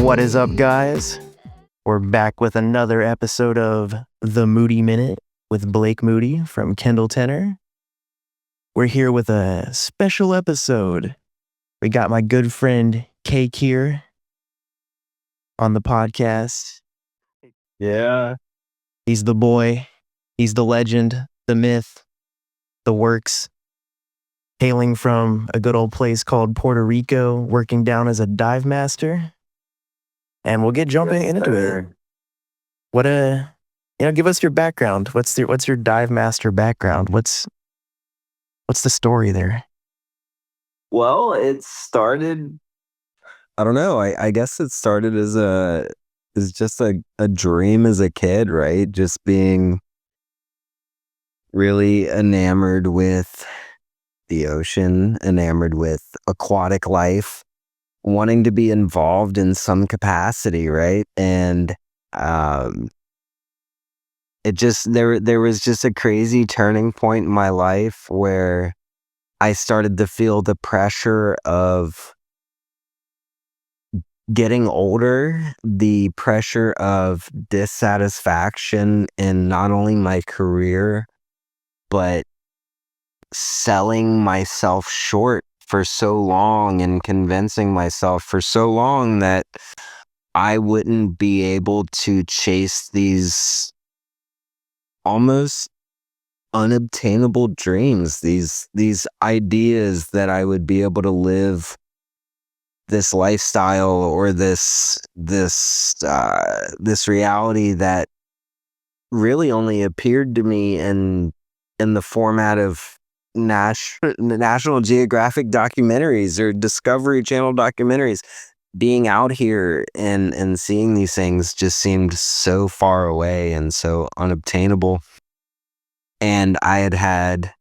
What is up, guys? We're back with another episode of The Moody Minute with Blake Moody from Kendall Tenor. We're here with a special episode. We got my good friend Cake here on the podcast. Yeah. He's the boy. He's the legend, the myth, the works. Hailing from a good old place called Puerto Rico, working down as a dive master. And we'll get jumping into it. Give us your background. What's your dive master background? What's the story there? Well, it started, I don't know. I guess it started as just a dream as a kid, right? Just being really enamored with the ocean, enamored with aquatic life, wanting to be involved in some capacity, right? And it just there was just a crazy turning point in my life where I started to feel the pressure of getting older, the pressure of dissatisfaction in not only my career, but selling myself short for so long and convincing myself for so long that I wouldn't be able to chase these almost unobtainable dreams, these ideas that I would be able to live this lifestyle or this reality that really only appeared to me in the format of National Geographic documentaries or Discovery Channel documentaries. Being out here and seeing these things just seemed so far away and so unobtainable. And I had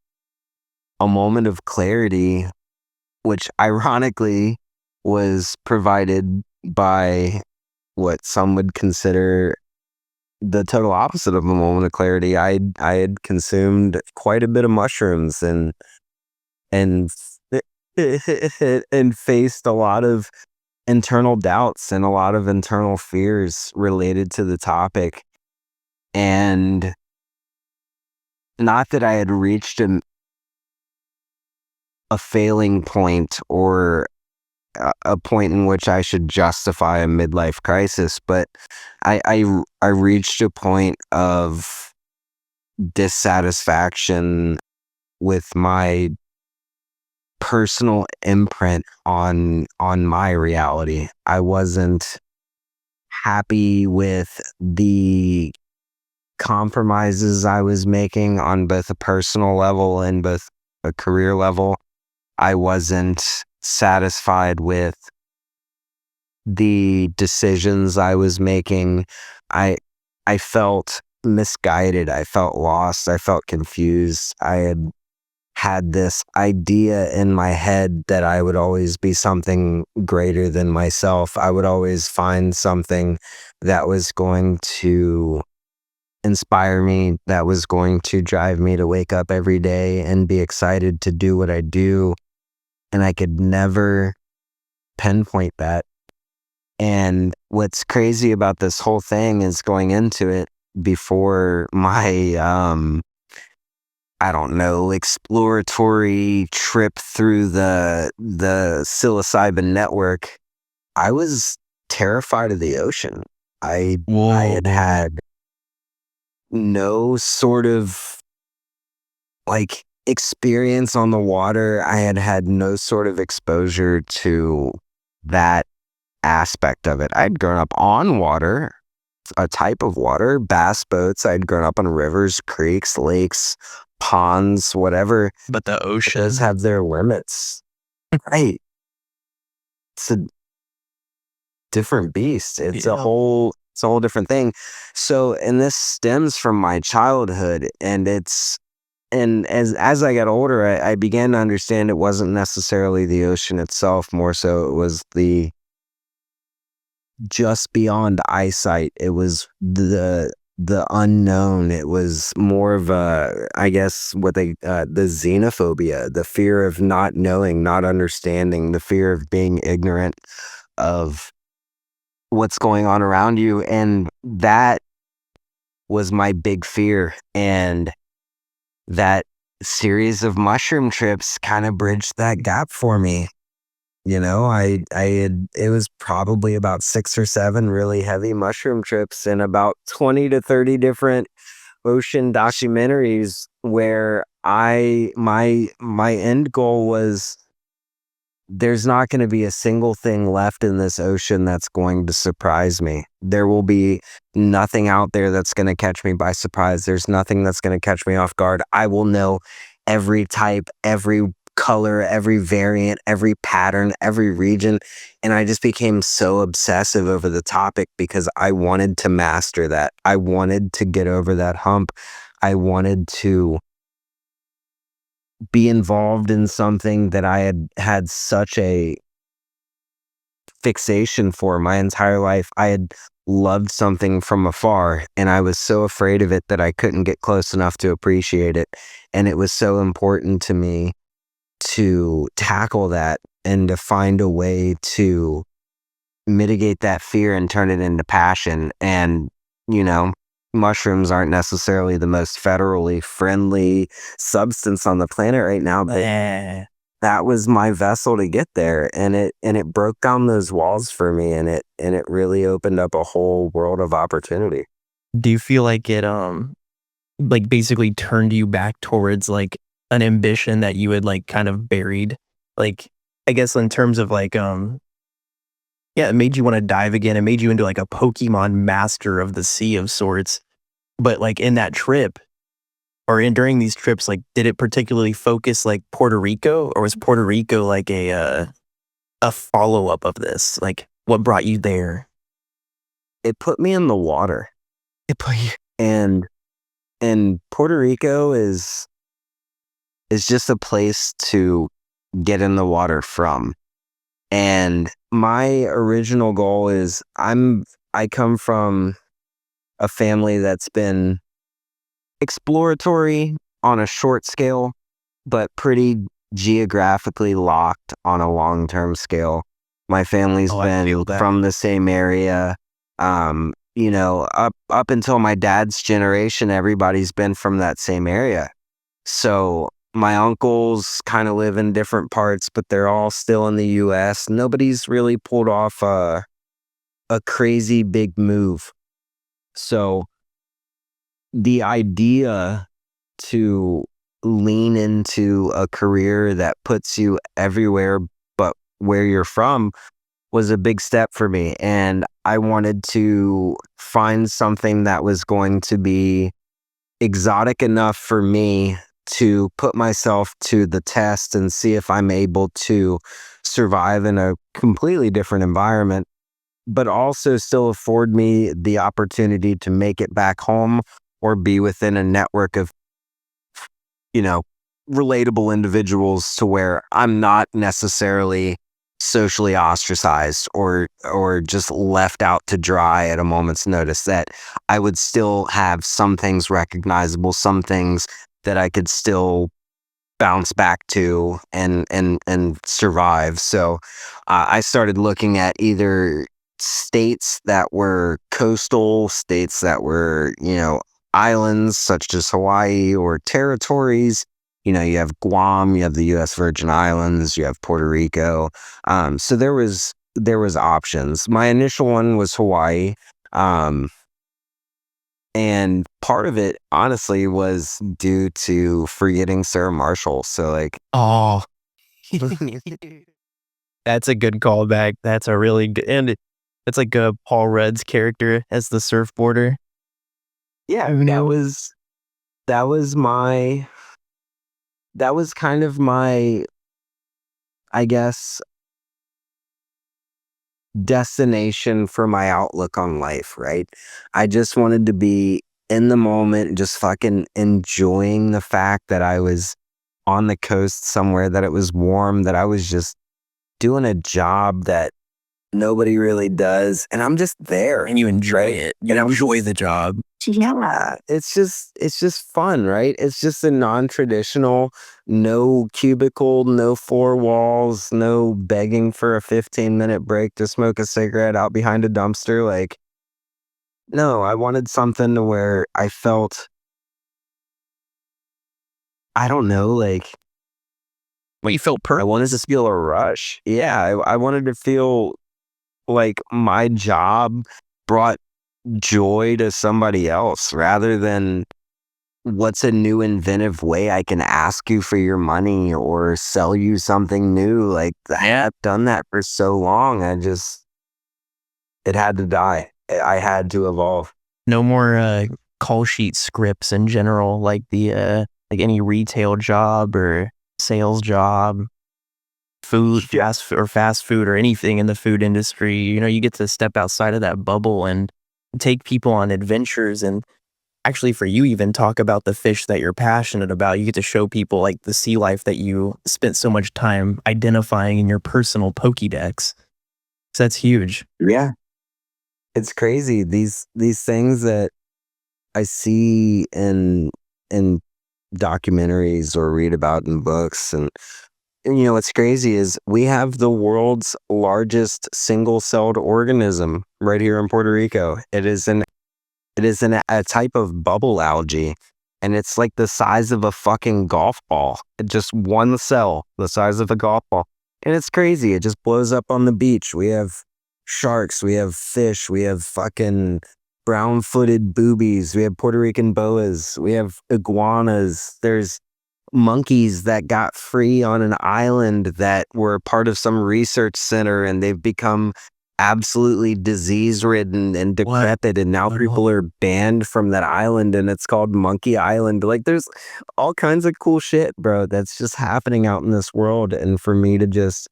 a moment of clarity, which ironically was provided by what some would consider the total opposite of a moment of clarity. I had consumed quite a bit of mushrooms and and faced a lot of internal doubts and a lot of internal fears related to the topic. And not that I had reached a failing point or a point in which I should justify a midlife crisis, but I reached a point of dissatisfaction with my personal imprint on my reality. I wasn't happy with the compromises I was making on both a personal level and both a career level. I wasn't satisfied with the decisions I was making. I felt misguided. I felt lost. I felt confused. I had this idea in my head that I would always be something greater than myself. I would always find something that was going to inspire me, that was going to drive me to wake up every day and be excited to do what I do. And I could never pinpoint that. And what's crazy about this whole thing is going into it before my, I don't know, exploratory trip through the psilocybin network, I was terrified of the ocean. I had no sort of like experience on the water. I had no sort of exposure to that aspect of it. I'd grown up on water, a type of water, bass boats. I'd grown up on rivers, creeks, lakes, ponds, whatever. But the ocean does have their limits. Right. It's a different beast. It's a whole different thing. So, and this stems from my childhood, and as I got older, I began to understand it wasn't necessarily the ocean itself, more so it was the just beyond eyesight. It was the unknown. It was more of a, I guess, what the xenophobia, the fear of not knowing, not understanding, the fear of being ignorant of what's going on around you. And that was my big fear. And that series of mushroom trips kind of bridged that gap for me. You know, it was probably about 6 or 7 really heavy mushroom trips and about 20 to 30 different ocean documentaries where my end goal was there's not going to be a single thing left in this ocean that's going to surprise me. There will be nothing out there that's going to catch me by surprise. There's nothing that's going to catch me off guard. I will know every type, every color, every variant, every pattern, every region. And I just became so obsessive over the topic because I wanted to master that. I wanted to get over that hump. I wanted to be involved in something that I had such a fixation for my entire life. I had loved something from afar and I was so afraid of it that I couldn't get close enough to appreciate it. And it was so important to me to tackle that and to find a way to mitigate that fear and turn it into passion. And, you know, mushrooms aren't necessarily the most federally friendly substance on the planet right now, but that was my vessel to get there. And it broke down those walls for me, and it really opened up a whole world of opportunity. Do you feel like it like basically turned you back towards like an ambition that you had like kind of buried? Like I guess in terms of like yeah, it made you want to dive again. It made you into like a Pokemon master of the sea of sorts. But like in that trip or in during these trips, like did it particularly focus like Puerto Rico, or was Puerto Rico like a follow up of this? Like what brought you there? It put me in the water. It put you. And Puerto Rico is just a place to get in the water from. And my original goal is I come from a family that's been exploratory on a short scale, but pretty geographically locked on a long-term scale. My family's been from the same area. You know, up until my dad's generation, everybody's been from that same area. So my uncles kind of live in different parts, but they're all still in the US. Nobody's really pulled off a crazy big move. So the idea to lean into a career that puts you everywhere but where you're from was a big step for me. And I wanted to find something that was going to be exotic enough for me to put myself to the test and see if I'm able to survive in a completely different environment, but also still afford me the opportunity to make it back home or be within a network of, you know, relatable individuals to where I'm not necessarily socially ostracized or just left out to dry at a moment's notice, that I would still have some things recognizable, some things that I could still bounce back to and survive. So I started looking at either states that were coastal, states that were, you know, islands such as Hawaii, or territories. You know, you have Guam, you have the U.S. Virgin Islands, you have Puerto Rico. So there was options. My initial one was Hawaii. And part of it, honestly, was due to forgetting Sarah Marshall. So, like, Oh, that's a good callback. That's a really good, and it's like Paul Rudd's character as the surfboarder. yeah, that was my, that was kind of my, I guess, destination for my outlook on life, right? I just wanted to be in the moment, just fucking enjoying the fact that I was on the coast somewhere, that it was warm, that I was just doing a job that nobody really does, and I'm just there. And you enjoy it. You enjoy the job. Yeah, it's just fun, right? It's just a non-traditional, no cubicle, no four walls, no begging for a 15-minute break to smoke a cigarette out behind a dumpster. Like, no, I wanted something to where I felt, I don't know, like Well, you felt I wanted to feel a rush. Yeah, I wanted to feel like my job brought joy to somebody else rather than what's a new inventive way I can ask you for your money or sell you something new. Like, I've done that for so long. It had to die. I had to evolve. no more call sheet scripts in general, like the like any retail job or sales job, fast food or anything in the food industry. You know, you get to step outside of that bubble and take people on adventures, and actually for you even talk about the fish that you're passionate about. You get to show people like the sea life that you spent so much time identifying in your personal Pokédex. So that's huge. Yeah. It's crazy. These things that I see in documentaries or read about in books and you know what's crazy is we have the world's largest single-celled organism right here in Puerto Rico. It is a type of bubble algae, and it's like the size of a fucking golf ball. Just one cell, the size of a golf ball. And it's crazy. It just blows up on the beach. We have sharks, we have fish, we have fucking brown-footed boobies, we have Puerto Rican boas, we have iguanas. There's monkeys that got free on an island that were part of some research center and they've become absolutely disease ridden and decrepit and now people are banned from that island and it's called Monkey Island. Like there's all kinds of cool shit, bro, that's just happening out in this world. And for me to just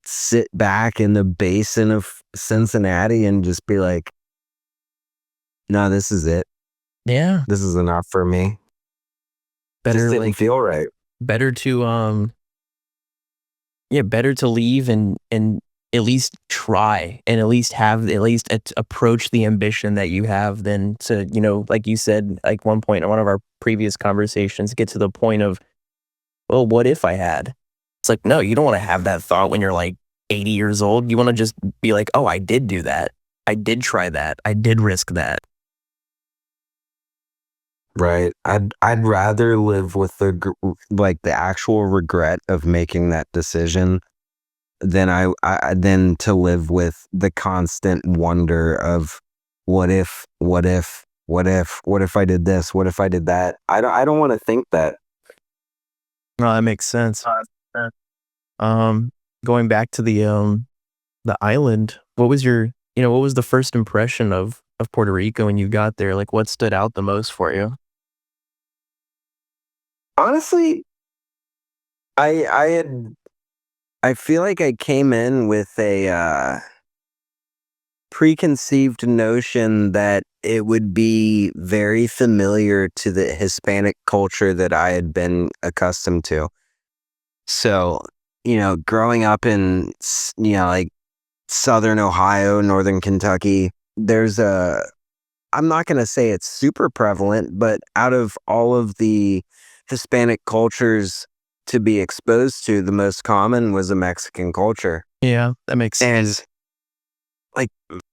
sit back in the basin of Cincinnati and just be like, no, this is it. Yeah. This is enough for me. Just didn't feel right. Better to better to leave and at least try and at least approach the ambition that you have than to, you know, like you said, like one point in one of our previous conversations, get to the point of, well, what if I had? It's like, no, you don't want to have that thought when you're like 80 years old. You want to just be like, oh, I did do that. I did try that. I did risk that. Right. I'd rather live with the actual regret of making that decision than than to live with the constant wonder of what if I did this, what if I did that. I don't want to think that. No, that makes sense. Going back to the island, what was what was the first impression of Puerto Rico when you got there? Like, what stood out the most for you? Honestly, I I feel like I came in with a preconceived notion that it would be very familiar to the Hispanic culture that I had been accustomed to. So, growing up in, like Southern Ohio, Northern Kentucky, I'm not going to say it's super prevalent, but out of all of the Hispanic cultures to be exposed to, the most common was a Mexican culture. Yeah, that makes sense. And like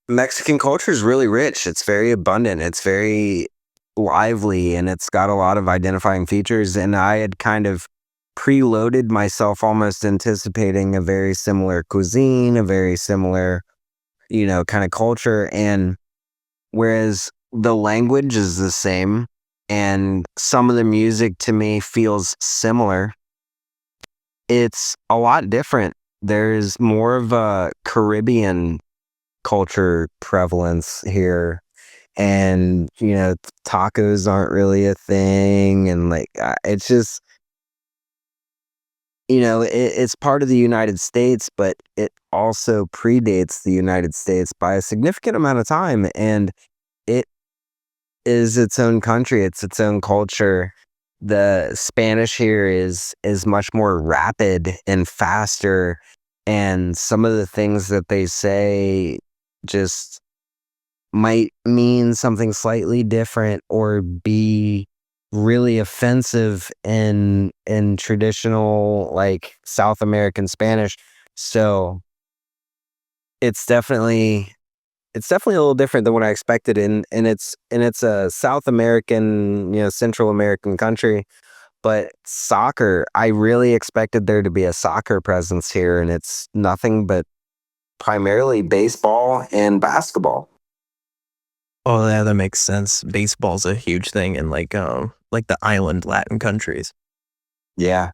Mexican culture is really rich. It's very abundant. It's very lively and it's got a lot of identifying features. And I had kind of preloaded myself almost anticipating a very similar cuisine, a very similar, kind of culture. And whereas the language is the same and some of the music to me feels similar, it's a lot different. There's more of a Caribbean culture prevalence here. And, tacos aren't really a thing. And it's just, it's part of the United States, but it also predates the United States by a significant amount of time. And it is its own country. It's its own culture. The Spanish here is much more rapid and faster. And some of the things that they say just might mean something slightly different or be really offensive in traditional like South American Spanish. So it's definitely a little different than what I expected, and it's a South American, Central American country. But soccer, I really expected there to be a soccer presence here, and it's nothing but primarily baseball and basketball. Oh, yeah, that makes sense. Baseball's a huge thing in like the island Latin countries. Yeah,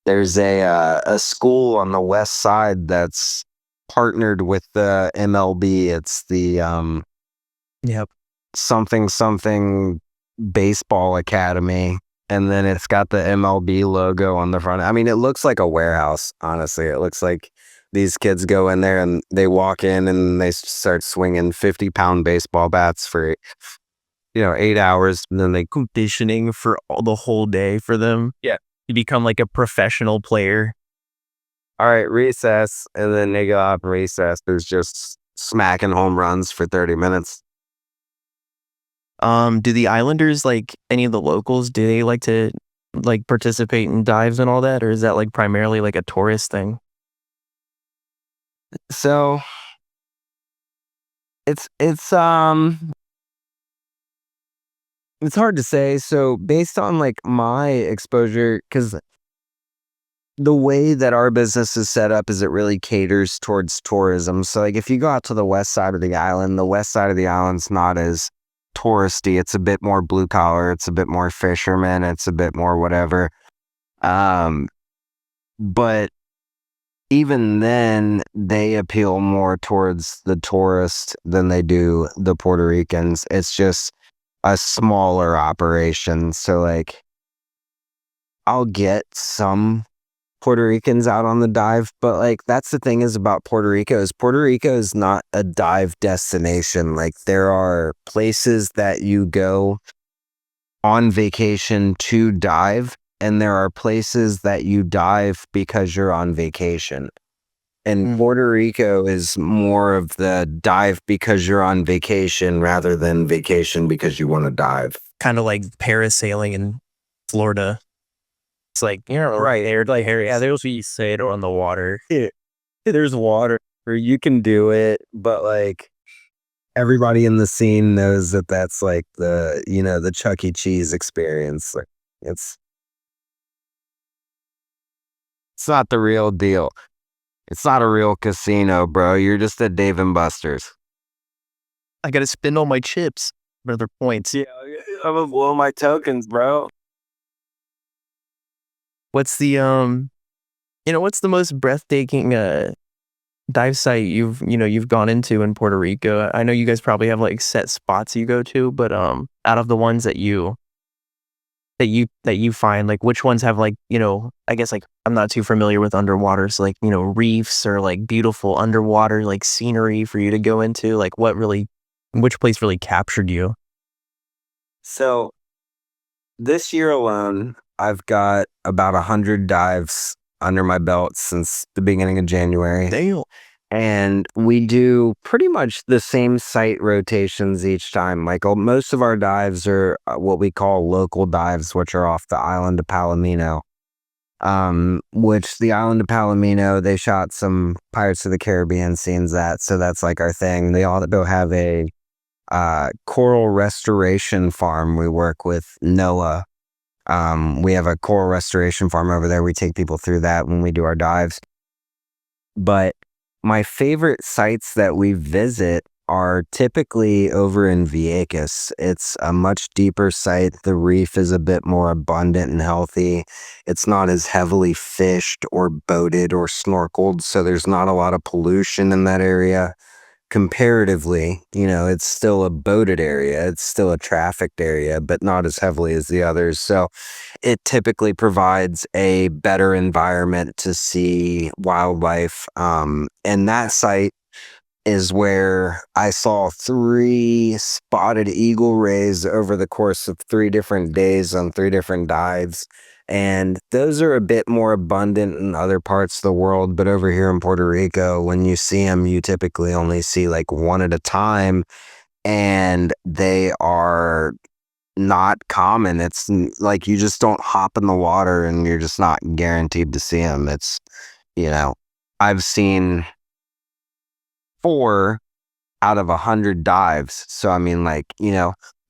there's a school on the west side that's partnered with the MLB. It's the Yep. something something baseball academy, and then it's got the MLB logo on the front. I mean, it looks like a warehouse, honestly. It looks like these kids go in there and they walk in and they start swinging 50-pound baseball bats for 8 hours, and then they Conditioning for the whole day for them. yeah, You become like a professional player. all right, recess, and then they go out recess. There's just smacking home runs for 30 minutes. Do the Islanders, like any of the locals, do they like to like participate in dives and all that, or is that like primarily like a tourist thing? So it's hard to say. So based on like my exposure, because the way that our business is set up is it really caters towards tourism. So like if you go out to the west side of the west side of the island's not as touristy. It's a bit more blue collar. It's a bit more fishermen. It's a bit more whatever. Um, but even then, they appeal more towards the tourist than they do the Puerto Ricans. It's just a smaller operation. So like I'll get some Puerto Ricans out on the dive, but like that's the thing is about Puerto Rico is not a dive destination. Like there are places that you go on vacation to dive, and there are places that you dive because you're on vacation. And Mm. Puerto Rico is more of the dive because you're on vacation rather than vacation because you want to dive. Kind of like parasailing in Florida. It's like, right there, like, yeah, there's you said on the water. Yeah, there's water, or you can do it, but like everybody in the scene knows that that's like the Chuck E. Cheese experience. Like, it's it's not the real deal. It's not a real casino, bro. You're just at Dave and Buster's. I gotta spend all my chips for other points. Yeah, I'm gonna blow my tokens, bro. What's the what's the most breathtaking dive site you've gone into in Puerto Rico? I know you guys probably have like set spots you go to, but out of the ones that you find, like which ones have like, I guess like I'm not too familiar with underwater, so like, reefs or like beautiful underwater like scenery for you to go into, like which place really captured you? So this year alone, I've got about 100 dives under my belt since the beginning of January. Damn. And we do pretty much the same site rotations each time. Like most of our dives are what we call local dives, which are off the island of Palomino. Which the island of Palomino, they shot some Pirates of the Caribbean scenes so that's like our thing. They also have a coral restoration farm. We work with NOAA. We have a coral restoration farm over there. We take people through that when we do our dives. But my favorite sites that we visit are typically over in Vieques. It's a much deeper site. The reef is a bit more abundant and healthy. It's not as heavily fished or boated or snorkeled, so there's not a lot of pollution in that area. Comparatively, it's still a boated area. It's still a trafficked area, but not as heavily as the others. So it typically provides a better environment to see wildlife. And that site is where I saw 3 spotted eagle rays over the course of 3 different days on 3 different dives. And those are a bit more abundant in other parts of the world. But over here in Puerto Rico, when you see them, you typically only see like one at a time. And they are not common. It's like you just don't hop in the water and you're just not guaranteed to see them. It's, I've seen 4 out of 100 dives. So, I mean, like,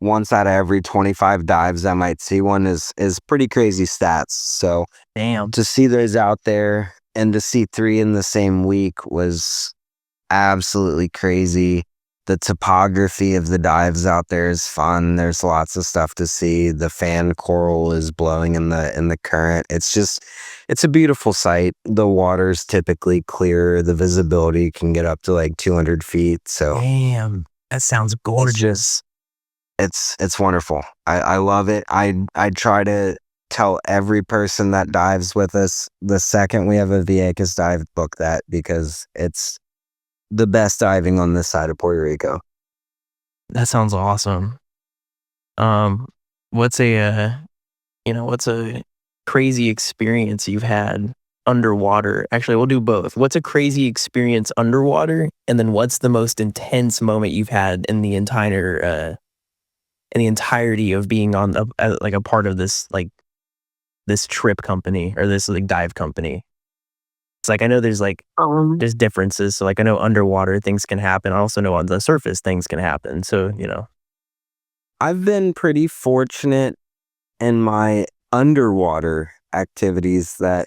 once out of every 25 dives, I might see one is pretty crazy stats. So Damn. to see those out there and to see 3 in the same week was absolutely crazy. The topography of the dives out there is fun. There's lots of stuff to see. The fan coral is blowing in the current. It's a beautiful sight. The water's typically clear. The visibility can get up to like 200 feet. So Damn, that sounds gorgeous. it's wonderful. I love it. I try to tell every person that dives with us the second we have a Vieques dive, book that, because it's the best diving on this side of Puerto Rico. That sounds awesome. What's a crazy experience you've had underwater? Actually, we'll do both. What's a crazy experience underwater, and then what's the most intense moment you've had in the entirety of being on like a part of this this trip company or this like dive company? It's like I know there's differences. So like I know underwater things can happen. I also know on the surface things can happen. So I've been pretty fortunate in my underwater activities that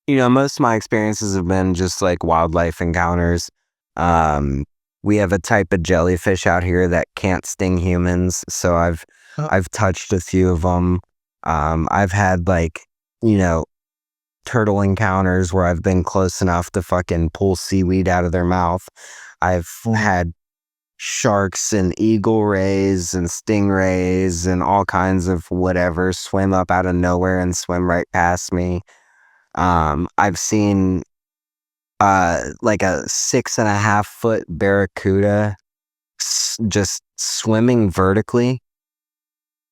most of my experiences have been just like wildlife encounters. We have a type of jellyfish out here that can't sting humans, so I've touched a few of them. I've had like, turtle encounters where I've been close enough to fucking pull seaweed out of their mouth. I've had sharks and eagle rays and stingrays and all kinds of whatever swim up out of nowhere and swim right past me. I've seen like a 6.5 foot barracuda just swimming vertically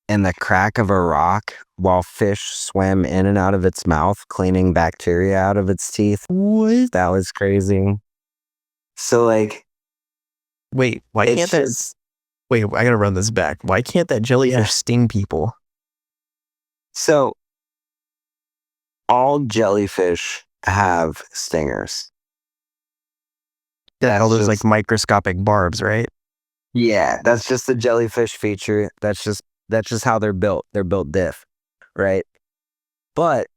in the crack of a rock while fish swam in and out of its mouth, cleaning bacteria out of its teeth. what? That was crazy. So like, Wait, why it's can't that? just Wait, I gotta run this back. Why can't that jellyfish sting people? so all jellyfish have stingers. All those like just- microscopic barbs, right? Yeah, that's just the jellyfish feature. That's just how they're built. They're built diff, right? But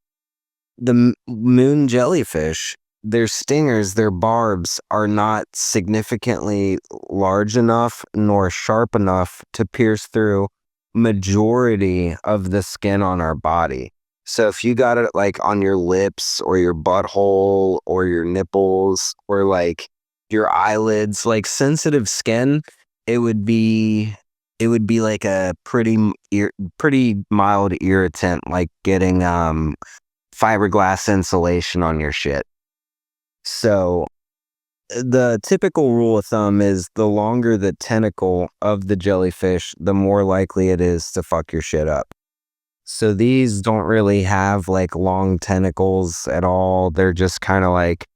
the moon jellyfish, their stingers, their barbs are not significantly large enough nor sharp enough to pierce through majority of the skin on our body. So if you got it like on your lips or your butthole or your nipples or like your eyelids, like sensitive skin, it would be like a pretty mild irritant, like getting fiberglass insulation on your shit. So the typical rule of thumb is the longer the tentacle of the jellyfish, the more likely it is to fuck your shit up. So these don't really have like long tentacles at all. They're just kind of like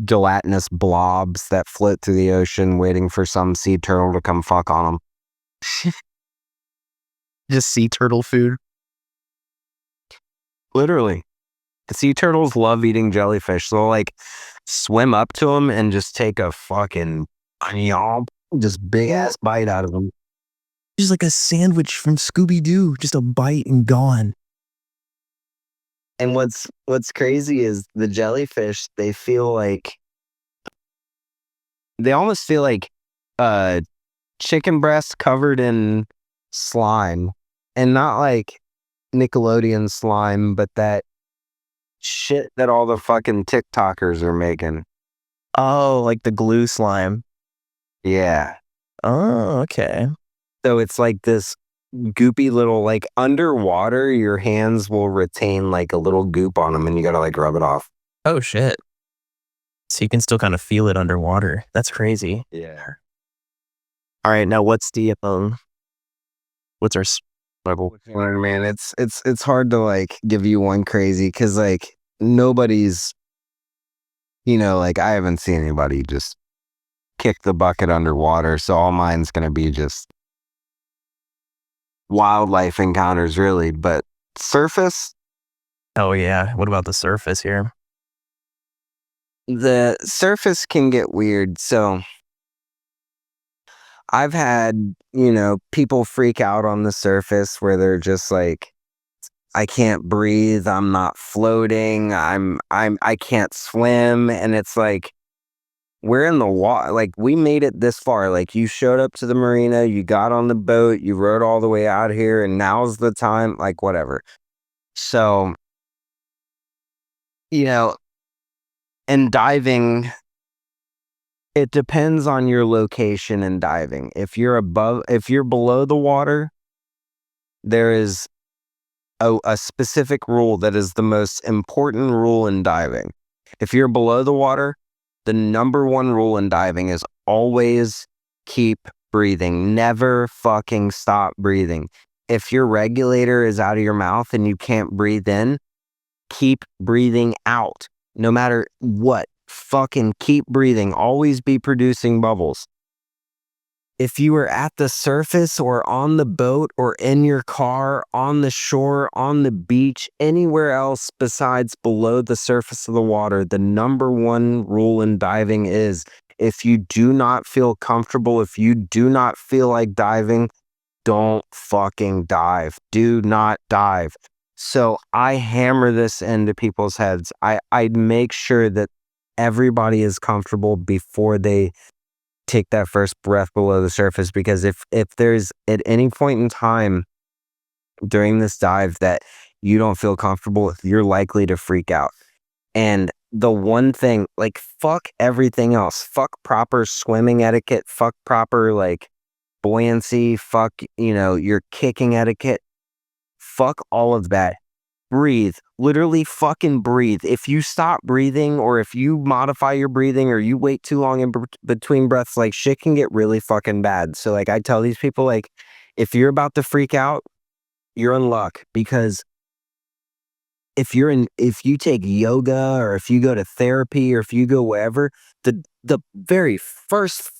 gelatinous blobs that float through the ocean waiting for some sea turtle to come fuck on them. Just sea turtle food. Literally. Sea turtles love eating jellyfish. So they'll like swim up to them and just take a fucking just big ass bite out of them. Just like a sandwich from Scooby Doo, just a bite and gone. And what's crazy is the jellyfish, they almost feel like chicken breast covered in slime. And not like Nickelodeon slime, but that shit that all the fucking TikTokers are making. Oh, like the glue slime. Yeah. Oh, okay. So it's like this goopy little, like underwater, your hands will retain like a little goop on them and you gotta like rub it off. Oh shit. So you can still kind of feel it underwater. That's crazy. Yeah. All right, now what's the What's our level? You know what I mean? It's hard to like give you one crazy because like nobody's, like I haven't seen anybody just kick the bucket underwater. So all mine's gonna be just wildlife encounters, really. But surface, Oh yeah. What about the surface here? the surface can get weird. So I've had, people freak out on the surface where they're just like, I can't breathe, I'm not floating, I can't swim. And it's like, we're in the water. Like, we made it this far. Like, you showed up to the marina, you got on the boat, you rode all the way out here, and now's the time, like, whatever. So, you know, and diving, it depends on your location in diving. If you're below the water, there is a specific rule that is the most important rule in diving. If you're below the water, the number one rule in diving is always keep breathing. Never fucking stop breathing. If your regulator is out of your mouth and you can't breathe in, keep breathing out. No matter what, fucking keep breathing. Always be producing bubbles. If you are at the surface or on the boat or in your car, on the shore, on the beach, anywhere else besides below the surface of the water, the number one rule in diving is if you do not feel comfortable, if you do not feel like diving, don't fucking dive. Do not dive. So I hammer this into people's heads. I make sure that everybody is comfortable before they take that first breath below the surface, because if there's at any point in time during this dive that you don't feel comfortable, you're likely to freak out. And the one thing, like, fuck everything else, fuck proper swimming etiquette, fuck proper like buoyancy, fuck your kicking etiquette, fuck all of that. Breathe. Literally fucking breathe. If you stop breathing, or if you modify your breathing, or you wait too long in between breaths, like, shit can get really fucking bad. So like I tell these people, like, if you're about to freak out, you're in luck. Because if you take yoga, or if you go to therapy, or if you go wherever, the very first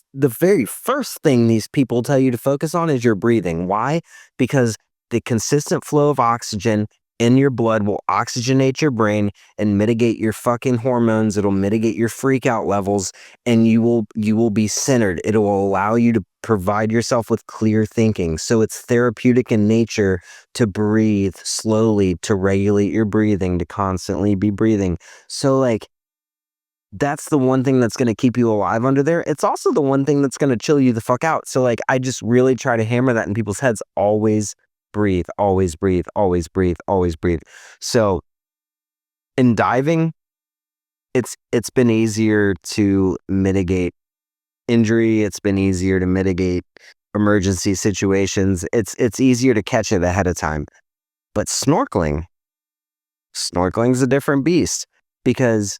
thing these people tell you to focus on is your breathing. Why? Because the consistent flow of oxygen in your blood will oxygenate your brain and mitigate your fucking hormones. It'll mitigate your freak out levels, and you will be centered. It will allow you to provide yourself with clear thinking. So it's therapeutic in nature to breathe slowly, to regulate your breathing, to constantly be breathing. So like, that's the one thing that's going to keep you alive under there. It's also the one thing that's going to chill you the fuck out. So like, I just really try to hammer that in people's heads. Always breathe, always breathe, always breathe, always breathe. So in diving, it's been easier to mitigate injury. It's been easier to mitigate emergency situations. It's easier to catch it ahead of time. But snorkeling's a different beast, because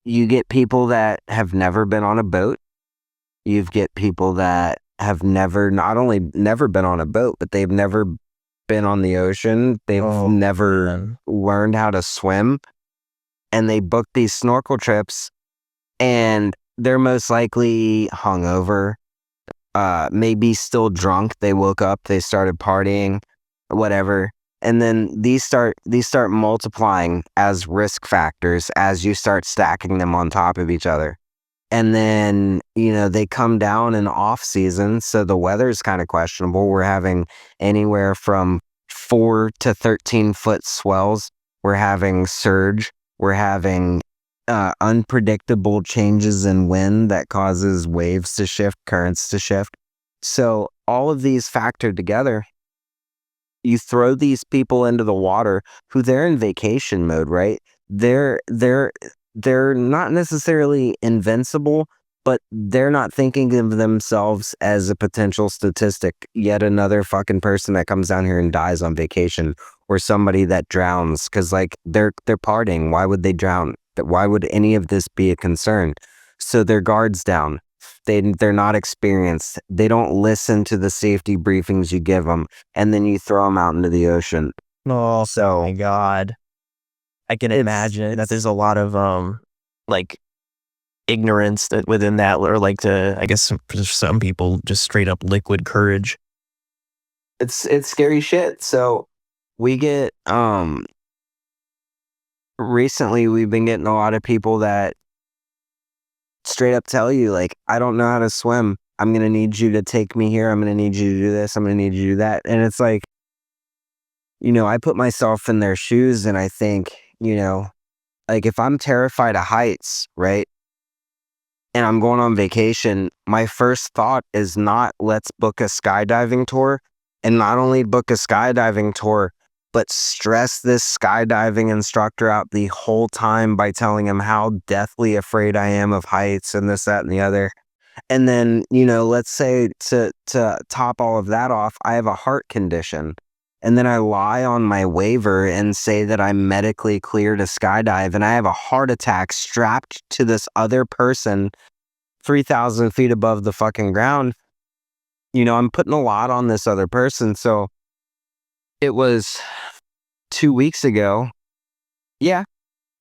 you get people that have never been on a boat. You get people that have not only never been on a boat, but they've never been on the ocean. They've never learned how to swim. And they book these snorkel trips, and they're most likely hungover, maybe still drunk. They woke up, they started partying, whatever. And then these start multiplying as risk factors as you start stacking them on top of each other. And then, they come down in off season. So the weather is kind of questionable. We're having anywhere from 4 to 13 foot swells. We're having surge. We're having unpredictable changes in wind that causes waves to shift, currents to shift. So all of these factored together, you throw these people into the water who they're in vacation mode, right? They're not necessarily invincible, but they're not thinking of themselves as a potential statistic. Yet another fucking person that comes down here and dies on vacation, or somebody that drowns, because like they're partying. Why would they drown? Why would any of this be a concern? So their guard's down. They're not experienced. They don't listen to the safety briefings you give them, and then you throw them out into the ocean. Oh So my God. I can imagine that there's a lot of like ignorance that within that, or like I guess for some people just straight up liquid courage. it's scary shit. So we get recently we've been getting a lot of people that straight up tell you, like, I don't know how to swim. I'm gonna need you to take me here. I'm gonna need you to do this. I'm gonna need you to do that. And it's like, I put myself in their shoes and I think, like if I'm terrified of heights, right? And I'm going on vacation, my first thought is not let's book a skydiving tour, and not only book a skydiving tour, but stress this skydiving instructor out the whole time by telling him how deathly afraid I am of heights and this, that, and the other. And then, let's say to top all of that off, I have a heart condition. And then I lie on my waiver and say that I'm medically clear to skydive, and I have a heart attack strapped to this other person 3,000 feet above the fucking ground. I'm putting a lot on this other person. So it was 2 weeks ago. Yeah.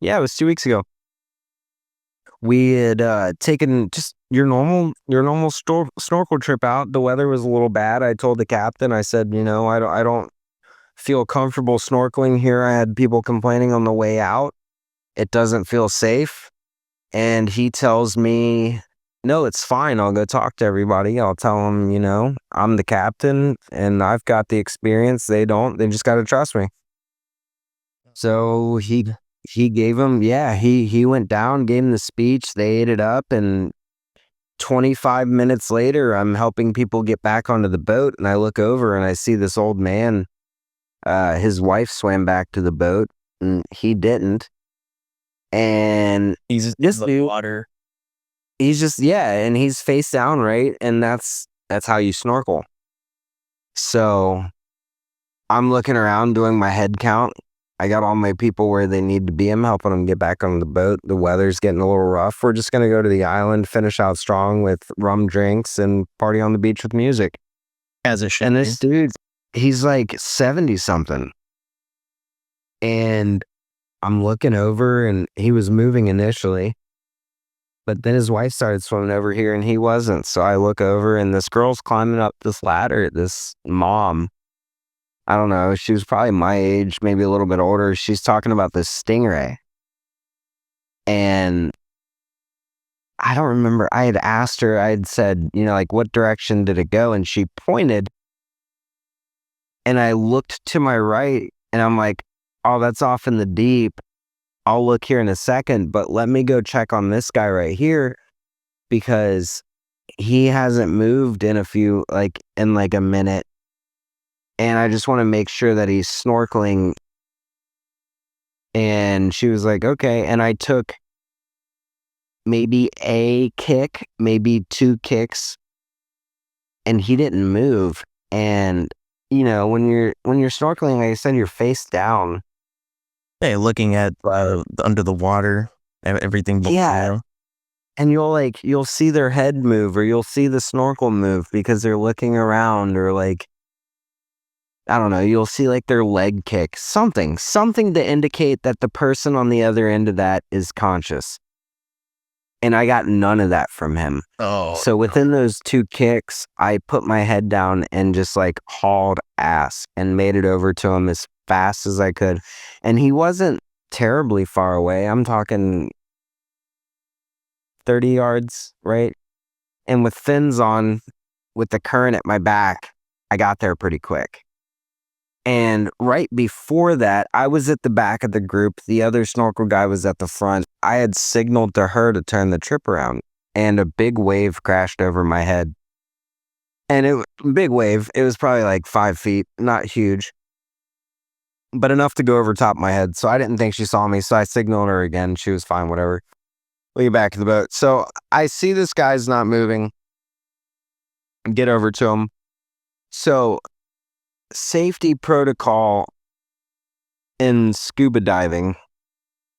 Yeah, it was 2 weeks ago. We had taken just your normal snorkel trip out. The weather was a little bad. I told the captain, I said, I don't feel comfortable snorkeling here. I had people complaining on the way out. It doesn't feel safe. And he tells me, no, it's fine. I'll go talk to everybody. I'll tell them, I'm the captain and I've got the experience. They don't. They just got to trust me. So he gave him, he went down, gave him the speech. They ate it up. And 25 minutes later, I'm helping people get back onto the boat. And I look over and I see this old man. His wife swam back to the boat and he didn't. And He's just in the water. He's just, and he's face down, right? And that's how you snorkel. So I'm looking around doing my head count. I got all my people where they need to be. I'm helping them get back on the boat. The weather's getting a little rough. We're just going to go to the island, finish out strong with rum drinks, and party on the beach with music. As a should. And this dude, he's like 70 something. And I'm looking over and he was moving initially. But then his wife started swimming over here and he wasn't. So I look over and this girl's climbing up this ladder, this mom. I don't know. She was probably my age, maybe a little bit older. She's talking about this stingray. And I don't remember. I had asked her, I had said, like, what direction did it go? And she pointed. And I looked to my right and I'm like, oh, that's off in the deep. I'll look here in a second, but let me go check on this guy right here because he hasn't moved in a minute. And I just want to make sure that he's snorkeling. And she was like, okay. And I took maybe a kick, maybe 2 kicks, and he didn't move. And, when you're snorkeling, like I said, you're face down. Hey, looking at under the water, everything. Yeah. And you'll see their head move or you'll see the snorkel move because they're looking around, or like, I don't know, you'll see like their leg kick, something to indicate that the person on the other end of that is conscious. And I got none of that from him. Oh. So within those 2 kicks, I put my head down and just like hauled ass and made it over to him as fast as I could. And he wasn't terribly far away. I'm talking 30 yards, right? And with fins on, with the current at my back, I got there pretty quick. And right before that, I was at the back of the group. The other snorkel guy was at the front. I had signaled to her to turn the trip around, and a big wave crashed over my head. And big wave. It was probably like 5 feet, not huge, but enough to go over top of my head. So I didn't think she saw me. So I signaled her again. She was fine, whatever. We get back to the boat. So I see this guy's not moving. Get over to him. So safety protocol in scuba diving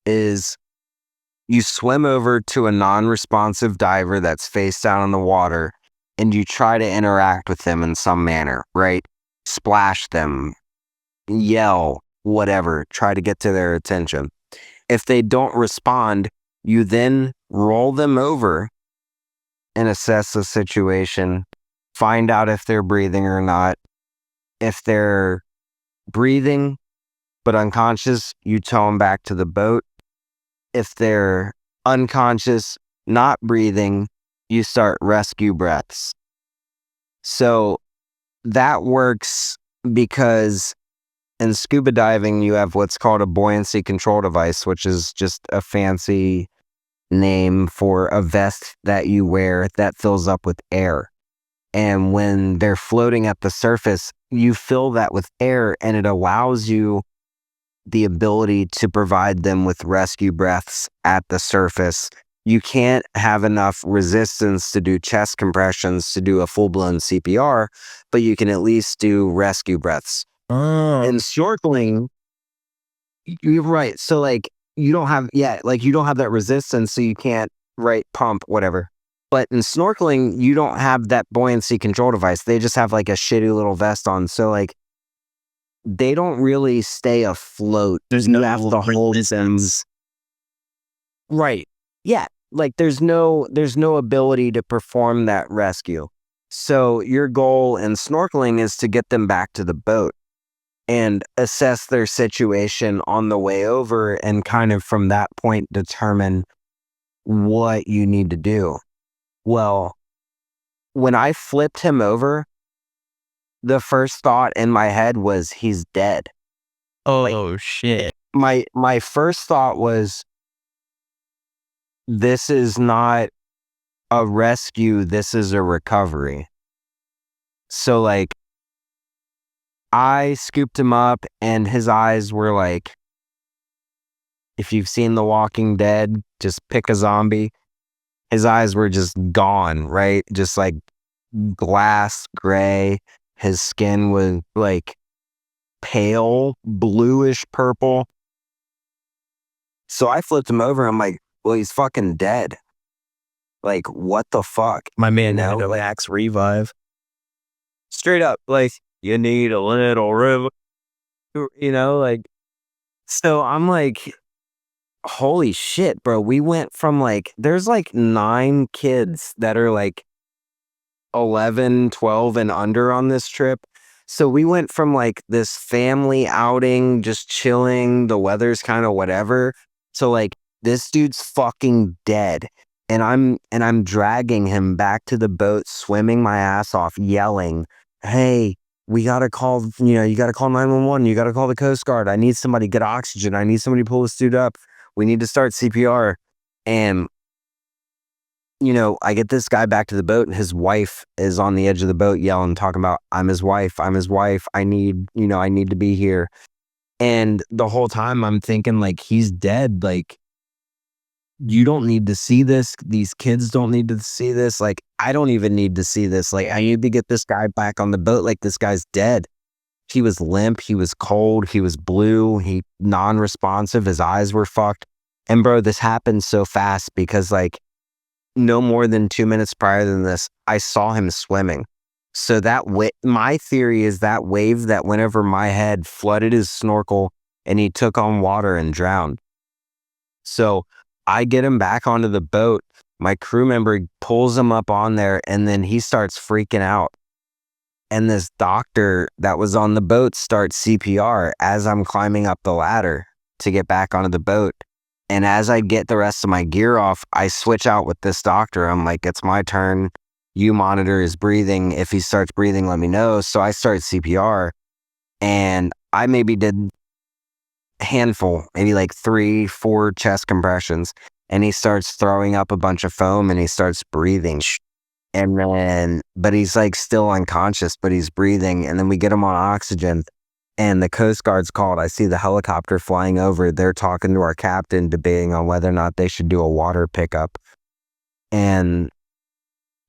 is You swim over to a non-responsive diver that's face down in the water, and you try to interact with them in some manner, right? Splash them, yell, whatever, try to get to their attention. If they don't respond, you then roll them over and assess the situation, find out if they're breathing or not. If they're breathing but unconscious, you tow them back to the boat. If they're unconscious, not breathing, you start rescue breaths. So that works because in scuba diving, you have what's called a buoyancy control device, which is just a fancy name for a vest that you wear that fills up with air. And when they're floating at the surface, you fill that with air, and it allows you the ability to provide them with rescue breaths at the surface. You can't have enough resistance to do chest compressions to do a full-blown CPR, but you can at least do rescue breaths. In snorkeling, you're right. So like you don't have you don't have that resistance, so you can't pump whatever. But in snorkeling, you don't have that buoyancy control device. They just have like a shitty little vest on. So like they don't really stay afloat. There's You no have to hold them. resistance. Right. Yeah. Like there's no ability to perform that rescue. So your goal in snorkeling is to get them back to the boat and assess their situation on the way over, and kind of from that point determine what you need to do. Well, when I flipped him over, the first thought in my head was he's dead. Oh, shit. My first thought was, this is not a rescue, this is a recovery. So like I scooped him up, and his eyes were like, if you've seen The Walking Dead, just pick a zombie. His eyes were just gone, right? Just like glass gray. His skin was like pale, bluish purple. So I flipped him over. I'm like, well, he's fucking dead. Like, what the fuck? My man You had know, a max revive. straight up, like, you need a little river. Like, so I'm like, holy shit, bro. We went from like, there's like 9 kids that are like 11, 12 and under on this trip. So we went from like this family outing, just chilling, the weather's kind of whatever, to like this dude's fucking dead. And I'm dragging him back to the boat, swimming my ass off, yelling, "Hey, we gotta call, you gotta call 911, you gotta call the Coast Guard. I need somebody to get oxygen. I need somebody to pull this dude up. We need to start CPR." And I get this guy back to the boat, and his wife is on the edge of the boat yelling, talking about, I'm his wife. I need to be here. And the whole time I'm thinking like, he's dead. Like, you don't need to see this. These kids don't need to see this. Like, I don't even need to see this. Like, I need to get this guy back on the boat. Like, this guy's dead. He was limp. He was cold. He was blue. He non-responsive. His eyes were fucked. And bro, this happened so fast because like, no more than 2 minutes prior than this, I saw him swimming. So my theory is that wave that went over my head flooded his snorkel, and he took on water and drowned. So I get him back onto the boat. My crew member pulls him up on there, and then he starts freaking out. And this doctor that was on the boat starts CPR as I'm climbing up the ladder to get back onto the boat. And as I get the rest of my gear off, I switch out with this doctor. I'm like, it's my turn. You monitor his breathing. If he starts breathing, let me know. So I start CPR, and I maybe did a handful, maybe like 3, 4 chest compressions. And he starts throwing up a bunch of foam, and he starts breathing. And then, but he's like still unconscious, but he's breathing. And then we get him on oxygen. And the Coast Guard's called. I see the helicopter flying over. They're talking to our captain, debating on whether or not they should do a water pickup. And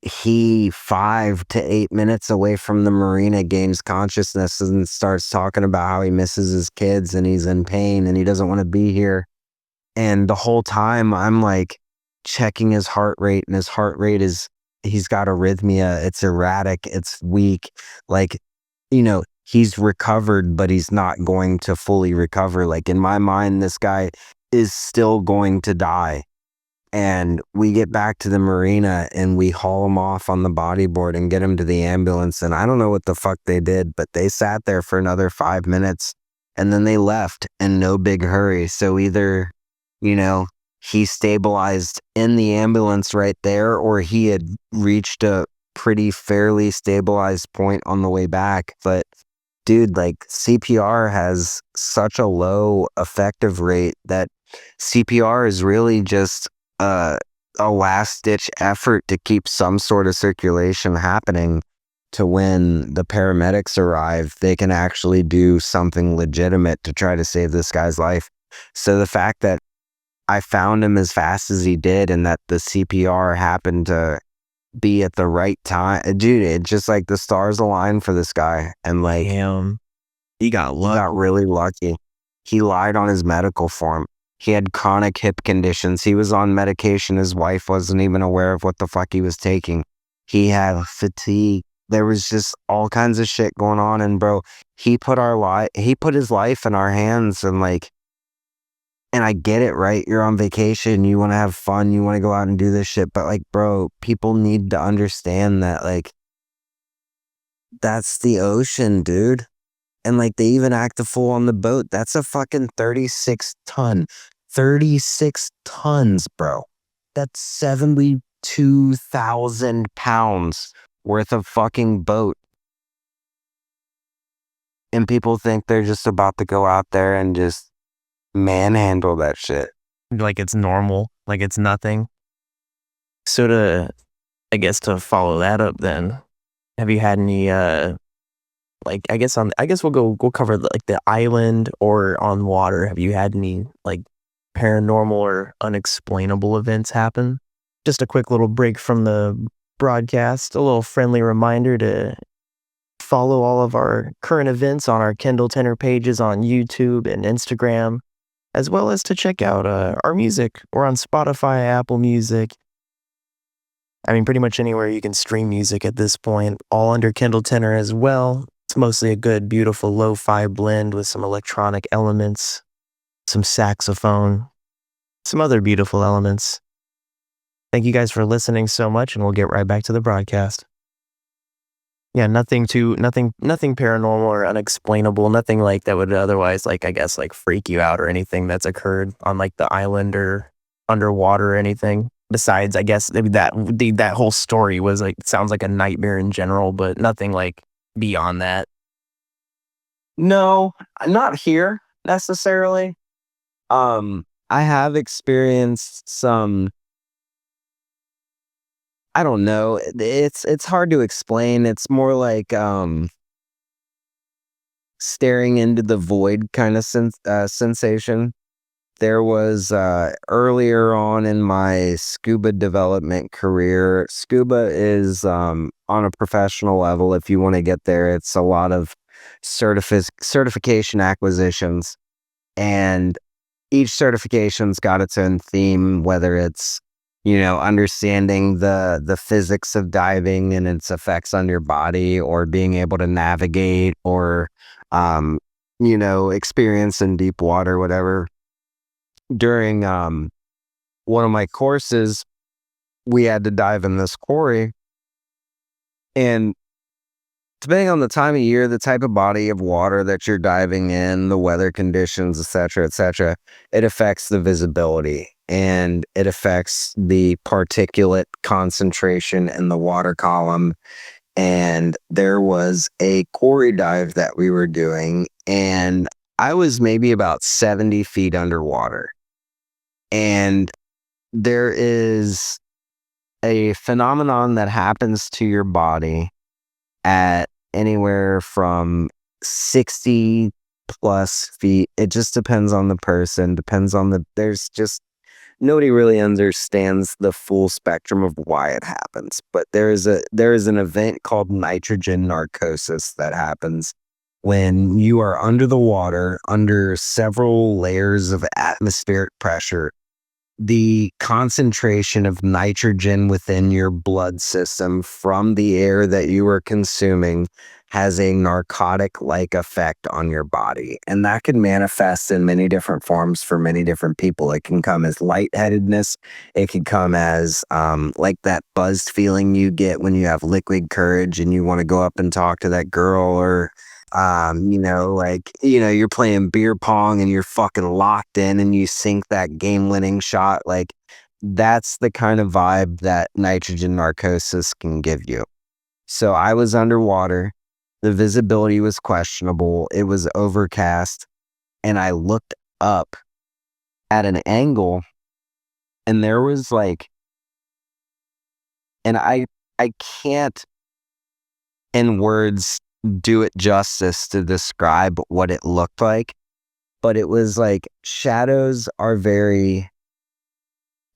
he, 5 to 8 minutes away from the marina, gains consciousness and starts talking about how he misses his kids and he's in pain and he doesn't want to be here. And the whole time I'm like checking his heart rate, and his heart rate he's got arrhythmia. It's erratic. It's weak. Like, he's recovered, but he's not going to fully recover. Like, in my mind, this guy is still going to die. And we get back to the marina and we haul him off on the bodyboard and get him to the ambulance. And I don't know what the fuck they did, but they sat there for another 5 minutes and then they left in no big hurry. So either, you know, he stabilized in the ambulance right there, or he had reached a pretty fairly stabilized point on the way back. But dude, like, CPR has such a low effective rate that CPR is really just a last ditch effort to keep some sort of circulation happening, to when the paramedics arrive, they can actually do something legitimate to try to save this guy's life. So the fact that I found him as fast as he did, and that the CPR happened to be at the right time, dude, it just like the stars aligned for this guy. And like, Damn. He got he got really lucky. He lied on his medical form. He had chronic hip conditions. He was on medication his wife wasn't even aware of what the fuck he was taking. He had fatigue. There was just all kinds of shit going on. And bro, he put his life in our hands. And like, and I get it, right? You're on vacation, you want to have fun, you want to go out and do this shit. But like, bro, people need to understand that, like, that's the ocean, dude. And like, they even act a fool on the boat. That's a fucking 36 tons, bro. That's 72,000 pounds worth of fucking boat. And people think they're just about to go out there and just manhandle that shit. like it's normal, like it's nothing. So I guess to follow that up then, have you had any like I guess we'll cover like the island or on water. Have you had any like paranormal or unexplainable events happen? Just a quick little break from the broadcast, a little friendly reminder to follow all of our current events on our Kendall Tenor pages on YouTube and Instagram, as well as to check out our music. We're on Spotify, Apple Music. I mean, pretty much anywhere you can stream music at this point, all under Kendall Tenor as well. It's mostly a good, beautiful lo-fi blend with some electronic elements, some saxophone, some other beautiful elements. Thank you guys for listening so much, and we'll get right back to the broadcast. Yeah, nothing paranormal or unexplainable, nothing like that would otherwise, like, I guess, like freak you out or anything that's occurred on like the island or underwater or anything. Besides, I guess maybe that whole story was like, sounds like a nightmare in general, but nothing like beyond that. No, not here necessarily. I have experienced some, I don't know, it's hard to explain. It's more like staring into the void kind of sensation. There was earlier on in my scuba development career. Scuba is on a professional level. If you want to get there, it's a lot of certification acquisitions, and each certification's got its own theme, whether it's, understanding the physics of diving and its effects on your body, or being able to navigate, or experience in deep water, whatever. During one of my courses, we had to dive in this quarry, and depending on the time of year, the type of body of water that you're diving in, the weather conditions, et cetera, it affects the visibility, and it affects the particulate concentration in the water column. And there was a quarry dive that we were doing, and I was maybe about 70 feet underwater. And there is a phenomenon that happens to your body at anywhere from 60 plus feet. It just depends on the person, there's just, nobody really understands the full spectrum of why it happens. But there is an event called nitrogen narcosis that happens. when you are under the water, under several layers of atmospheric pressure, the concentration of nitrogen within your blood system from the air that you are consuming has a narcotic-like effect on your body. And that can manifest in many different forms for many different people. It can come as lightheadedness. It can come as like that buzzed feeling you get when you have liquid courage and you want to go up and talk to that girl, or you're playing beer pong and you're fucking locked in and you sink that game-winning shot. Like, that's the kind of vibe that nitrogen narcosis can give you. So I was underwater. The visibility was questionable. It was overcast. And I looked up at an angle, and there was and I can't in words do it justice to describe what it looked like, but it was like, shadows are very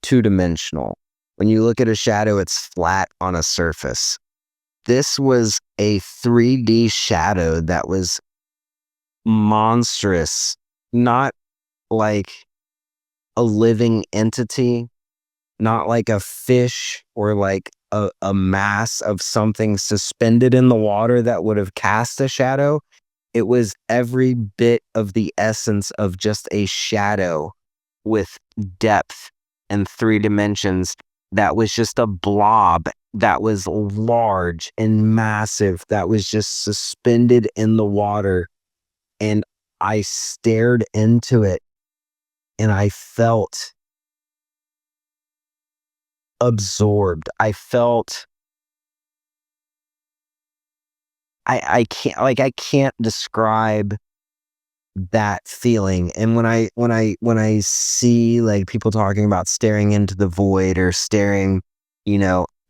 two-dimensional. When you look at a shadow, it's flat on a surface. This was a 3D shadow that was monstrous, not like a living entity, not like a fish or like a mass of something suspended in the water that would have cast a shadow. It was every bit of the essence of just a shadow with depth and 3 dimensions. That was just a blob that was large and massive, that was just suspended in the water. And I stared into it and I felt absorbed. I felt I can't describe that feeling. And when I see like people talking about staring into the void or staring,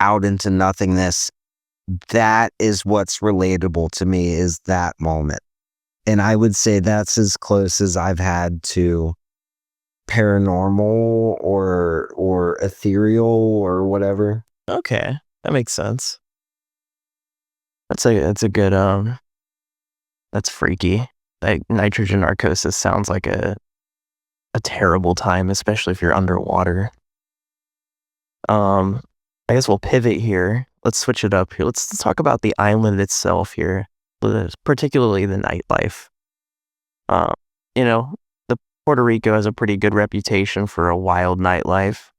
out into nothingness, that is what's relatable to me, is that moment. And I would say that's as close as I've had to paranormal or ethereal or whatever. Okay, that makes sense. That's a good that's freaky. Like, nitrogen narcosis sounds like a terrible time, especially if you're underwater. I guess we'll pivot here. Let's switch it up here. Let's talk about the island itself here, particularly the nightlife. Um, the Puerto Rico has a pretty good reputation for a wild nightlife.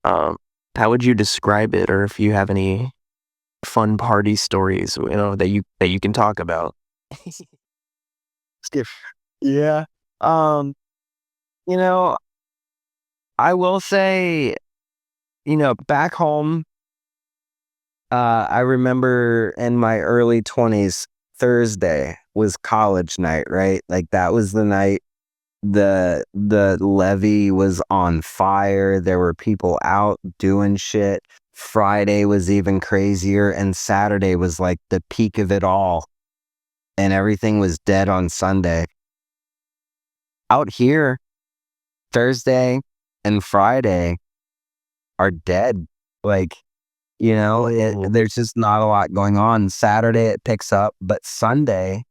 How would you describe it, or if you have any fun party stories, that you can talk about? Skip. Yeah. Um, you know, I will say, back home, I remember in my early 20s, Thursday was college night, right? Like, that was the night the levee was on fire. There were people out doing shit. Friday was even crazier, and Saturday was like the peak of it all, and everything was dead on Sunday. Out here, Thursday and Friday are dead. Like, there's just not a lot going on. Saturday it picks up, but Sunday,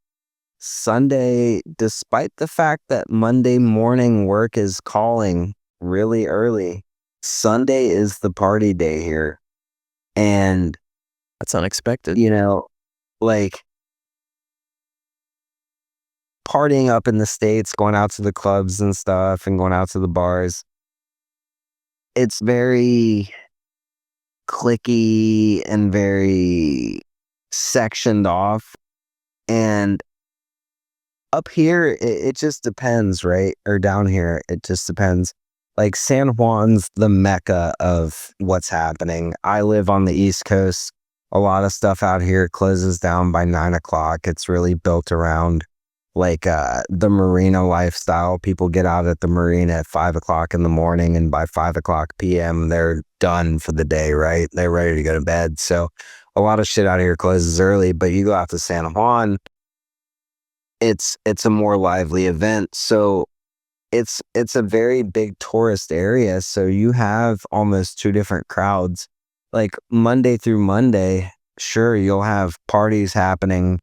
despite the fact that Monday morning work is calling really early, Sunday is the party day here. And, That's unexpected. like, partying up in the States, going out to the clubs and stuff and going out to the bars, it's very clicky and very sectioned off. And up here, it just depends, right? Or down here, it just depends. Like, San Juan's the mecca of what's happening. I live on the East Coast. A lot of stuff out here closes down by 9 o'clock. It's really built around the marina lifestyle. People get out at the marina at 5 o'clock in the morning, and by 5 o'clock p.m., they're done for the day, right? They're ready to go to bed. So a lot of shit out here closes early, but you go out to San Juan, it's a more lively event. So it's a very big tourist area. So you have almost 2 different crowds. Like, Monday through Monday, sure, you'll have parties happening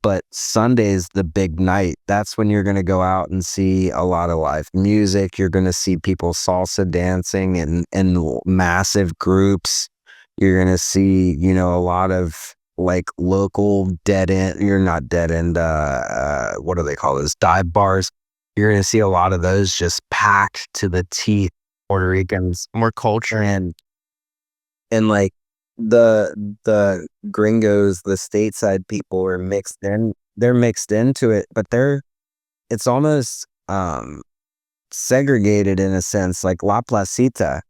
But Sunday's the big night. That's when you're going to go out and see a lot of live music. You're going to see people salsa dancing in massive groups. You're going to see, a lot of like local dead end, you're not dead end, what do they call those? Dive bars. You're going to see a lot of those just packed to the teeth. Puerto Ricans, More culture. and like the gringos, the stateside people are mixed in. They're mixed into it, but it's almost segregated in a sense. Like La Placita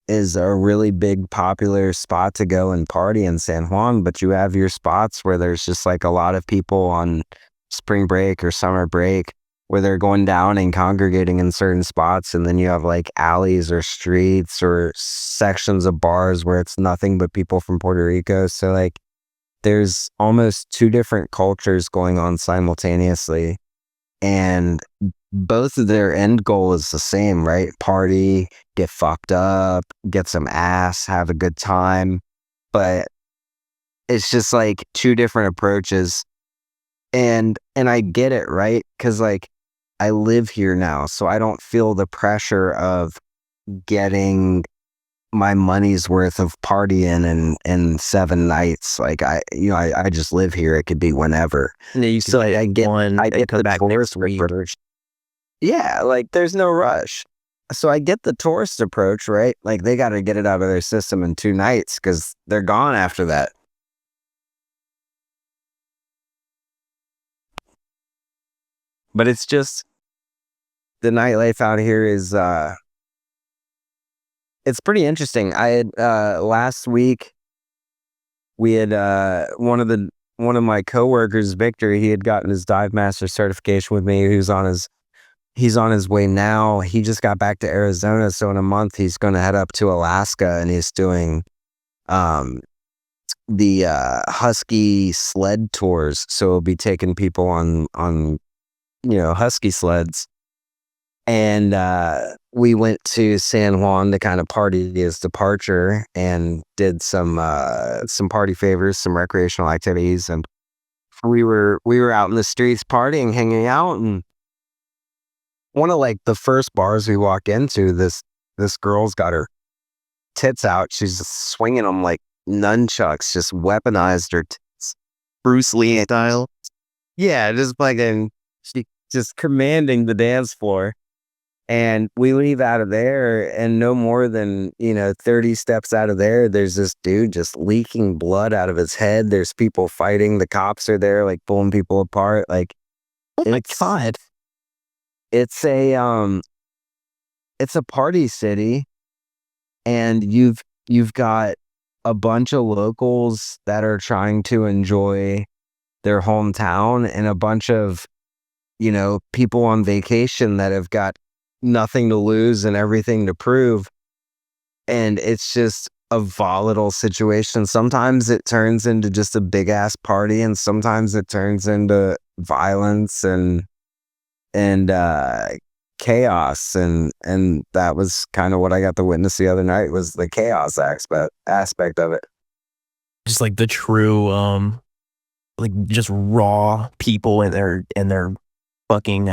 is a really big popular spot to go and party in San Juan, but you have your spots where there's just like a lot of people on spring break or summer break where they're going down and congregating in certain spots, and then you have like alleys or streets or sections of bars where it's nothing but people from Puerto Rico. So like there's almost two different cultures going on simultaneously, and both of their end goal is the same, right? Party, get fucked up, get some ass, have a good time. But it's just like two different approaches. And I get it, right? Because like I live here now, so I don't feel the pressure of getting my money's worth of partying in 7 nights. Like I just live here. It could be whenever. Yeah, you So I get come the back tourist next week. approach. Yeah, like there's no rush. So I get the tourist approach, right? Like they got to get it out of their system in 2 nights because they're gone after that. But it's just the nightlife out here is it's pretty interesting. I had last week we had one of my coworkers, Victor, he had gotten his dive master certification with me. He's on his way now. He just got back to Arizona, so in a month he's going to head up to Alaska, and he's doing the husky sled tours. So he'll be taking people on husky sleds. And we went to San Juan to kind of party his departure and did some party favors, some recreational activities, and we were out in the streets partying, hanging out, and one of like the first bars we walk into, this girl's got her tits out. She's just swinging them like nunchucks, just weaponized her tits, Bruce Lee style. Yeah, just fucking, she just commanding the dance floor. And we leave out of there, and no more than 30 steps out of there, there's this dude just leaking blood out of his head. There's people fighting. The cops are there, like pulling people apart. Like, Oh my God. it's a party city, and you've got a bunch of locals that are trying to enjoy their hometown, and a bunch of people on vacation that have got nothing to lose and everything to prove. And it's just a volatile situation. Sometimes it turns into just a big ass party, and sometimes it turns into violence and chaos, and that was kind of what I got to witness the other night, was the chaos aspect of it. Just like the true like just raw people in their fucking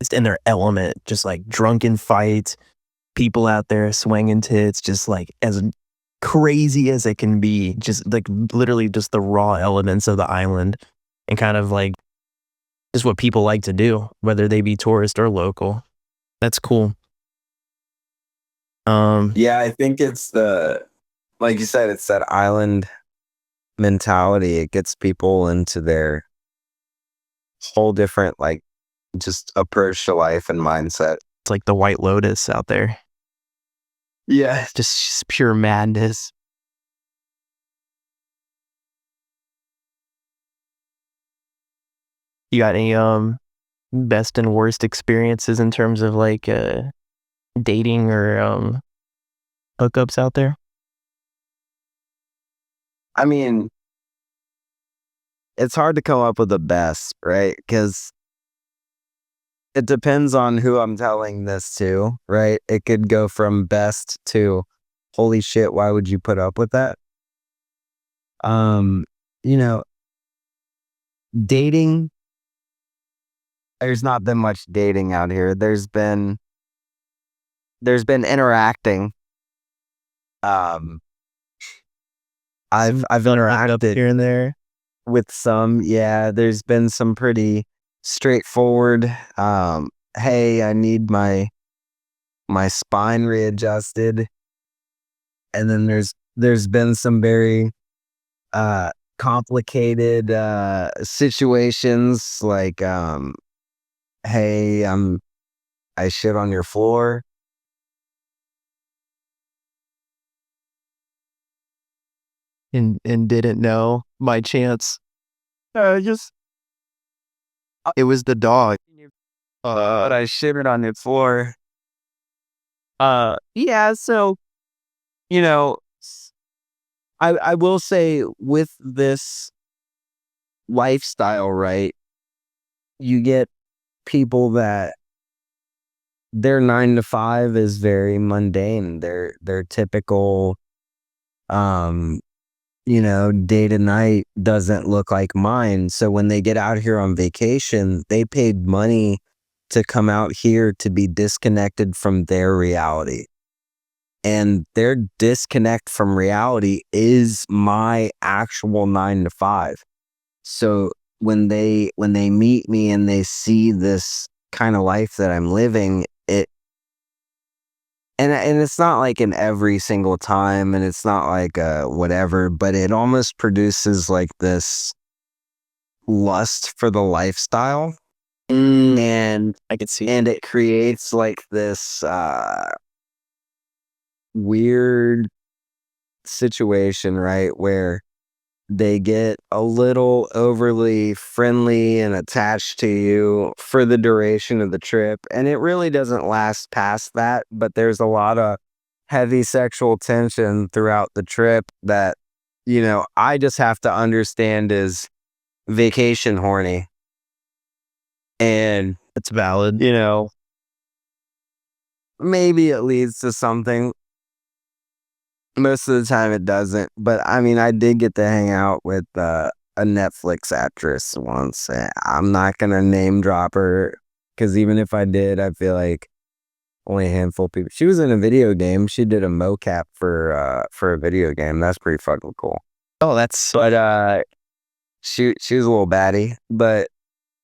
just in their element, just like drunken fights, people out there swinging tits, just like as crazy as it can be, just like literally just the raw elements of the island, and kind of like just what people like to do, whether they be tourist or local. That's cool. Yeah, I think it's like you said, it's that island mentality. It gets people into their whole different, like, just approach to life and mindset. It's like the White Lotus out there. Yeah. Just pure madness. You got any best and worst experiences in terms of like dating or hookups out there? I mean, it's hard to come up with the best, right? Because it depends on who I'm telling this to, right? It could go from best to holy shit, why would you put up with that? You know, dating, there's not been much dating out here. There's been interacting. Um, I've interacted here and there. with some. Yeah, there's been some pretty straightforward. Hey, I need my spine readjusted, and then there's been some very complicated situations like hey, I shit on your floor. And didn't know by chance. Just it was the dog. But I shitted on your floor. Yeah, so you know, I will say with this lifestyle, right? You get people that their 9 to 5 is very mundane. Their typical day to night doesn't look like mine. So when they get out here on vacation, they paid money to come out here to be disconnected from their reality. And their disconnect from reality is my actual 9 to 5. So when they meet me and they see this kind of life that I'm living, and it's not like in every single time, and it's not like whatever, but it almost produces like this lust for the lifestyle. And I could see. and it creates like this weird situation, right, where they get a little overly friendly and attached to you for the duration of the trip. And it really doesn't last past that, but there's a lot of heavy sexual tension throughout the trip that, I just have to understand is vacation horny. And, It's valid. maybe it leads to something. Most of the time it doesn't. But I mean, I did get to hang out with a Netflix actress once. I'm not going to name drop her because even if I did, I feel like only a handful of people. She was in a video game. She did a mocap for a video game. That's pretty fucking cool. Oh, that's But she was a little baddie, but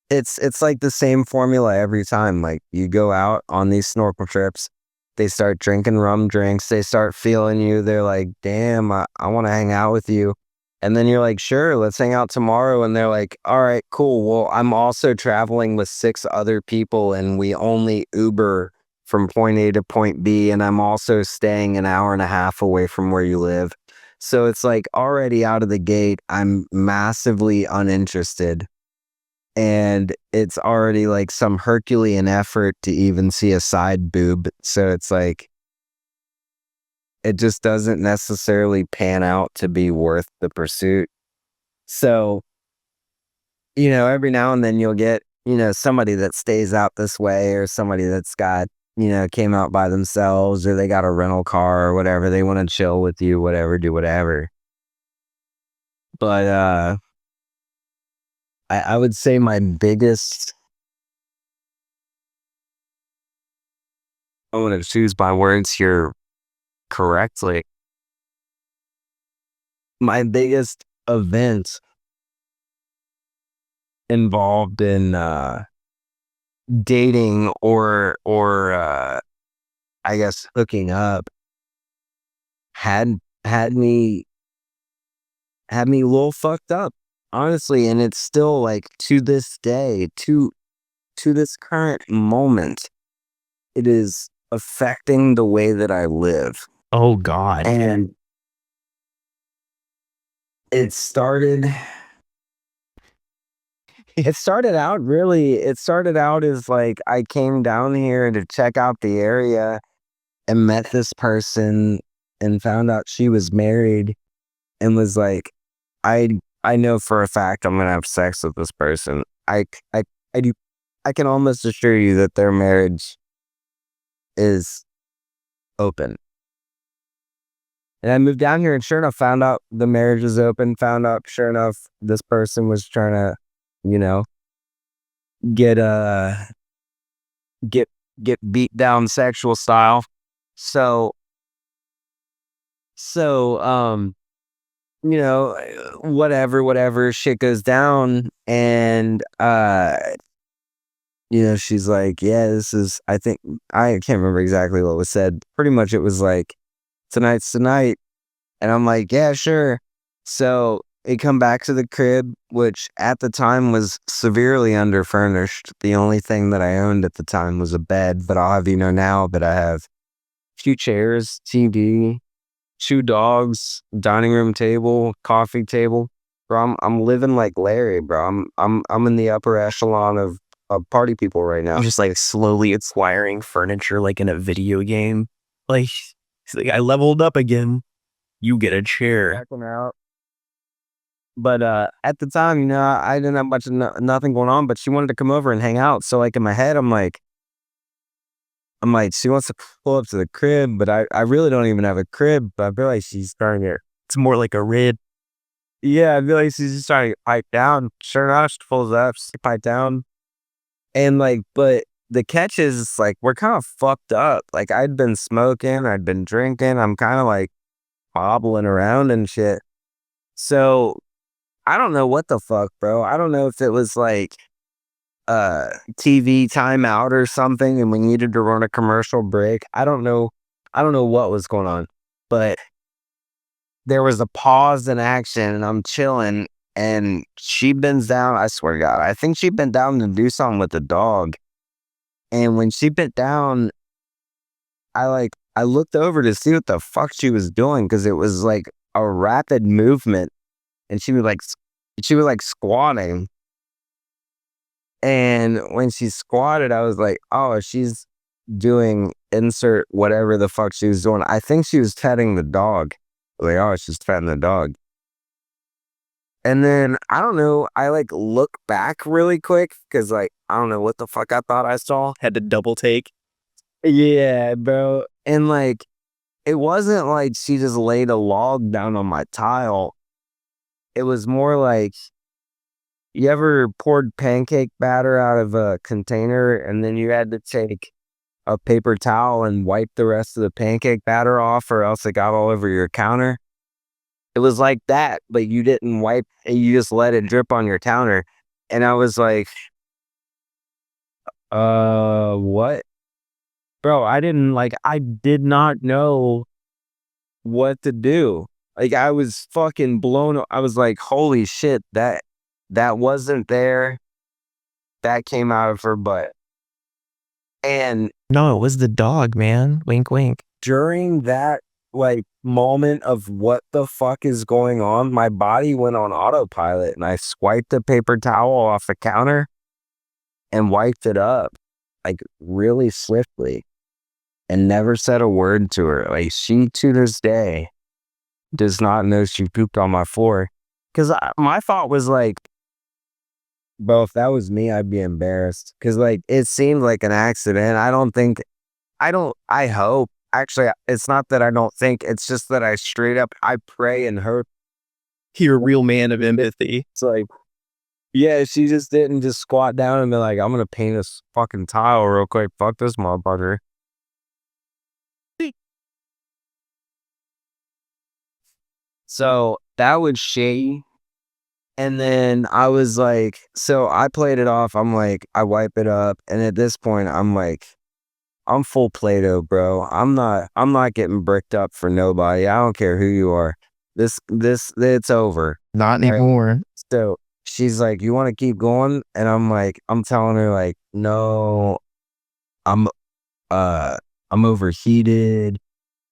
it's like the same formula every time. Like you go out on these snorkel trips, they start drinking rum drinks, they start feeling you. They're like, damn, I want to hang out with you. And then you're like, sure, let's hang out tomorrow. And they're like, all right, cool. Well, I'm also traveling with 6 other people and we only Uber from point A to point B. And I'm also staying an hour and a half away from where you live. So it's like already out of the gate, I'm massively uninterested. And it's already like some Herculean effort to even see a side boob. So it's like, it just doesn't necessarily pan out to be worth the pursuit. So, every now and then you'll get, somebody that stays out this way or somebody that's got, came out by themselves or they got a rental car or whatever. They want to chill with you, whatever, do whatever. But, I would say my biggest, I want to choose my words here correctly. My biggest event involved in dating or I guess hooking up had had me had me a little fucked up, honestly, and it's still like to this day, to this current moment, it is affecting the way that I live. oh God. And it started it started out as like I came down here to check out the area and met this person and found out she was married and was like, I I know for a fact I'm gonna have sex with this person. I do I can almost assure you that their marriage is open. And I moved down here and sure enough found out the marriage was open, found out sure enough this person was trying to you know, get get get beat down sexual style. So so whatever shit goes down, and she's like, yeah, this is, I think, I can't remember exactly what was said. Pretty much it was like, tonight's tonight. And I'm like, yeah, sure. So they come back to the crib, which at the time was severely underfurnished. The only thing that I owned at the time was a bed, but I'll have you know now that I have a few chairs, TV, two dogs, dining room table, coffee table. Bro, I'm living like Larry, bro. I'm in the upper echelon of party people right now. I'm just like slowly acquiring furniture like in a video game. Like, it's like I leveled up again. You get a chair. Check them out. But at the time, I didn't have much of nothing going on, but she wanted to come over and hang out. So like in my head, I'm like, she wants to pull up to the crib, but I really don't even have a crib. But I feel like she's starting to, It's more like a rid. yeah, I feel like she's just trying to pipe down. Sure enough, she pulls up, she pipe down. And like, but the catch is like, we're kind of fucked up. Like I'd been smoking, I'd been drinking. I'm kind of like bobbling around and shit. So I don't know what the fuck, bro. I don't know if it was like TV timeout or something and we needed to run a commercial break. I don't know what was going on. But there was a pause in action and I'm chilling and she bends down, I swear to God. I think she bent down to do something with the dog. And when she bent down, I looked over to see what the fuck she was doing because it was like a rapid movement and she was like squatting. And when she squatted, I was like, oh, she's doing insert whatever the fuck she was doing. I think she was petting the dog. Like, oh, she's petting the dog. And then I don't know, I like look back really quick because like I don't know what the fuck I thought I saw. Had to double take. Yeah, bro. And like it wasn't like she just laid a log down on my tile. It was more like, you ever poured pancake batter out of a container and then you had to take a paper towel and wipe the rest of the pancake batter off or else it got all over your counter? It was like that, but you didn't wipe and you just let it drip on your counter. And I was like, what? Bro, I did not know what to do. Like I was fucking blown. I was like, holy shit, that wasn't there. That came out of her butt. And No, it was the dog, man. Wink, wink. during that like moment of what the fuck is going on, my body went on autopilot and I swiped the paper towel off the counter and wiped it up like really swiftly and never said a word to her. Like she to this day does not know she pooped on my floor. Cause my thought was like, bro, if that was me, I'd be embarrassed. Cause like it seemed like an accident. I hope. Actually, it's not that I don't think, it's just that I pray and hope. You're a real man of empathy. It's like, yeah, she just didn't just squat down and be like, I'm gonna paint this fucking tile real quick. Fuck this motherfucker. So that was shady. And then I was like, so I played it off. I'm like, I wipe it up. And at this point, I'm like, I'm full Play-Doh, bro. I'm not getting bricked up for nobody. I don't care who you are. It's over. Not Right. anymore. So she's like, you want to keep going? And I'm like, I'm telling her like, no, I'm, uh, I'm overheated.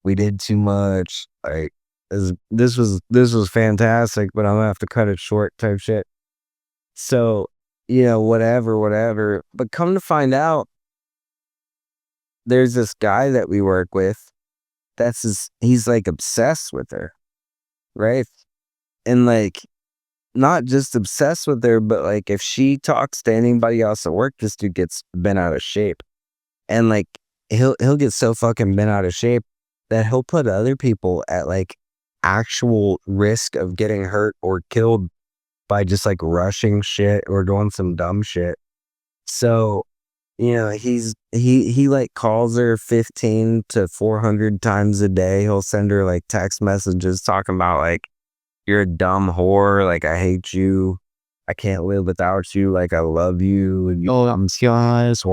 We did too much. Like this was fantastic, but I'm gonna have to cut it short type shit. So, whatever. But come to find out, there's this guy that we work with he's like obsessed with her, right? And like not just obsessed with her, but like if she talks to anybody else at work, this dude gets bent out of shape. And like he'll get so fucking bent out of shape that he'll put other people at like actual risk of getting hurt or killed by just like rushing shit or doing some dumb shit. So, he like calls her 15 to 400 times a day. He'll send her like text messages talking about like, you're a dumb whore. Like, I hate you. I can't live without you. Like, I love you. And Oh, I'm guys.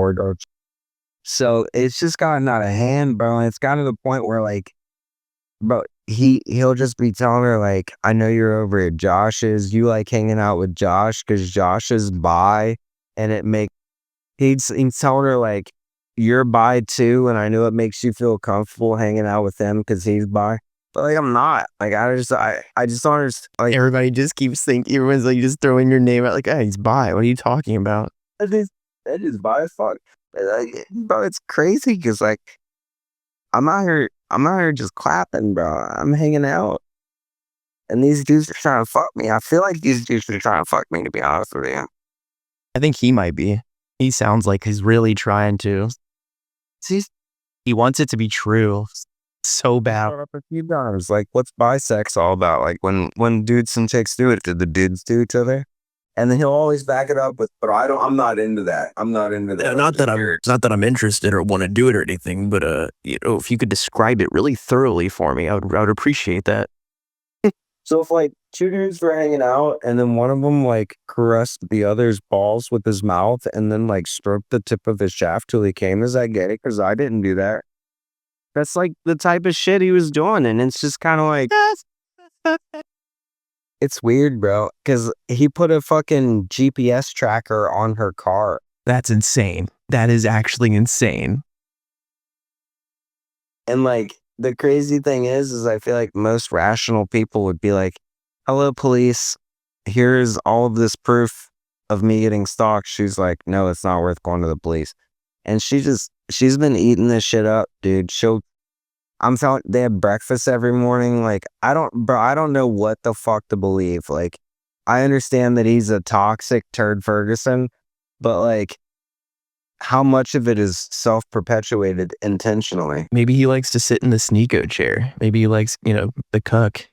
So it's just gotten out of hand, bro. And it's gotten to the point where like, bro, he'll just be telling her like, I know you're over at Josh's. You like hanging out with Josh because Josh is bi, and he's telling her like, you're bi too, and I know it makes you feel comfortable hanging out with him because he's bi. But like, I'm not. Like, I just don't understand. Like, everybody just keeps thinking, everyone's like just throwing your name out like, hey, he's bi. What are you talking about? that is bi as fuck. Like, bro, it's crazy because like, I'm out here just clapping, bro. I'm hanging out. And these dudes are trying to fuck me. I feel like these dudes are trying to fuck me, to be honest with you. I think he might be. He sounds like he's really trying to. See, He wants it to be true so bad. brought up a few times. Like, what's bisex all about? Like, when dudes and chicks do it, did the dudes do each other? And then he'll always back it up with, but I'm not into that. I'm not into that. Not that I'm interested or want to do it or anything, but if you could describe it really thoroughly for me, I would appreciate that. So if like two dudes were hanging out and then one of them like caressed the other's balls with his mouth and then like stroked the tip of his shaft till he came, is that gay? Because I didn't do that. That's like the type of shit he was doing, and it's just kind of like, it's weird, bro. Because he put a fucking GPS tracker on her car. That's insane. That is actually insane. And like the crazy thing is I feel like most rational people would be like, hello, police. Here's all of this proof of me getting stalked. She's like, no, it's not worth going to the police. And she's been eating this shit up, dude. I'm telling, they have breakfast every morning. Like, I don't know what the fuck to believe. Like, I understand that he's a toxic turd Ferguson, but like, how much of it is self-perpetuated intentionally? Maybe he likes to sit in the sneako chair. Maybe he likes, the cuck.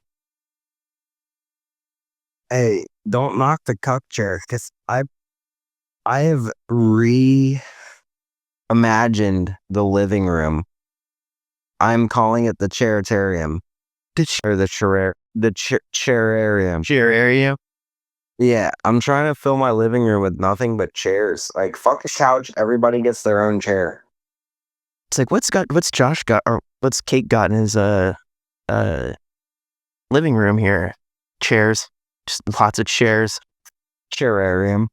Hey, don't knock the cuck chair, because I have reimagined the living room. I'm calling it the charitarium. Or the chairarium. Chair area. Yeah, I'm trying to fill my living room with nothing but chairs. Like, fuck a couch, everybody gets their own chair. It's like, what's Josh got, or what's Kate got in his living room here? Chairs. Just lots of chairs. Chairarium.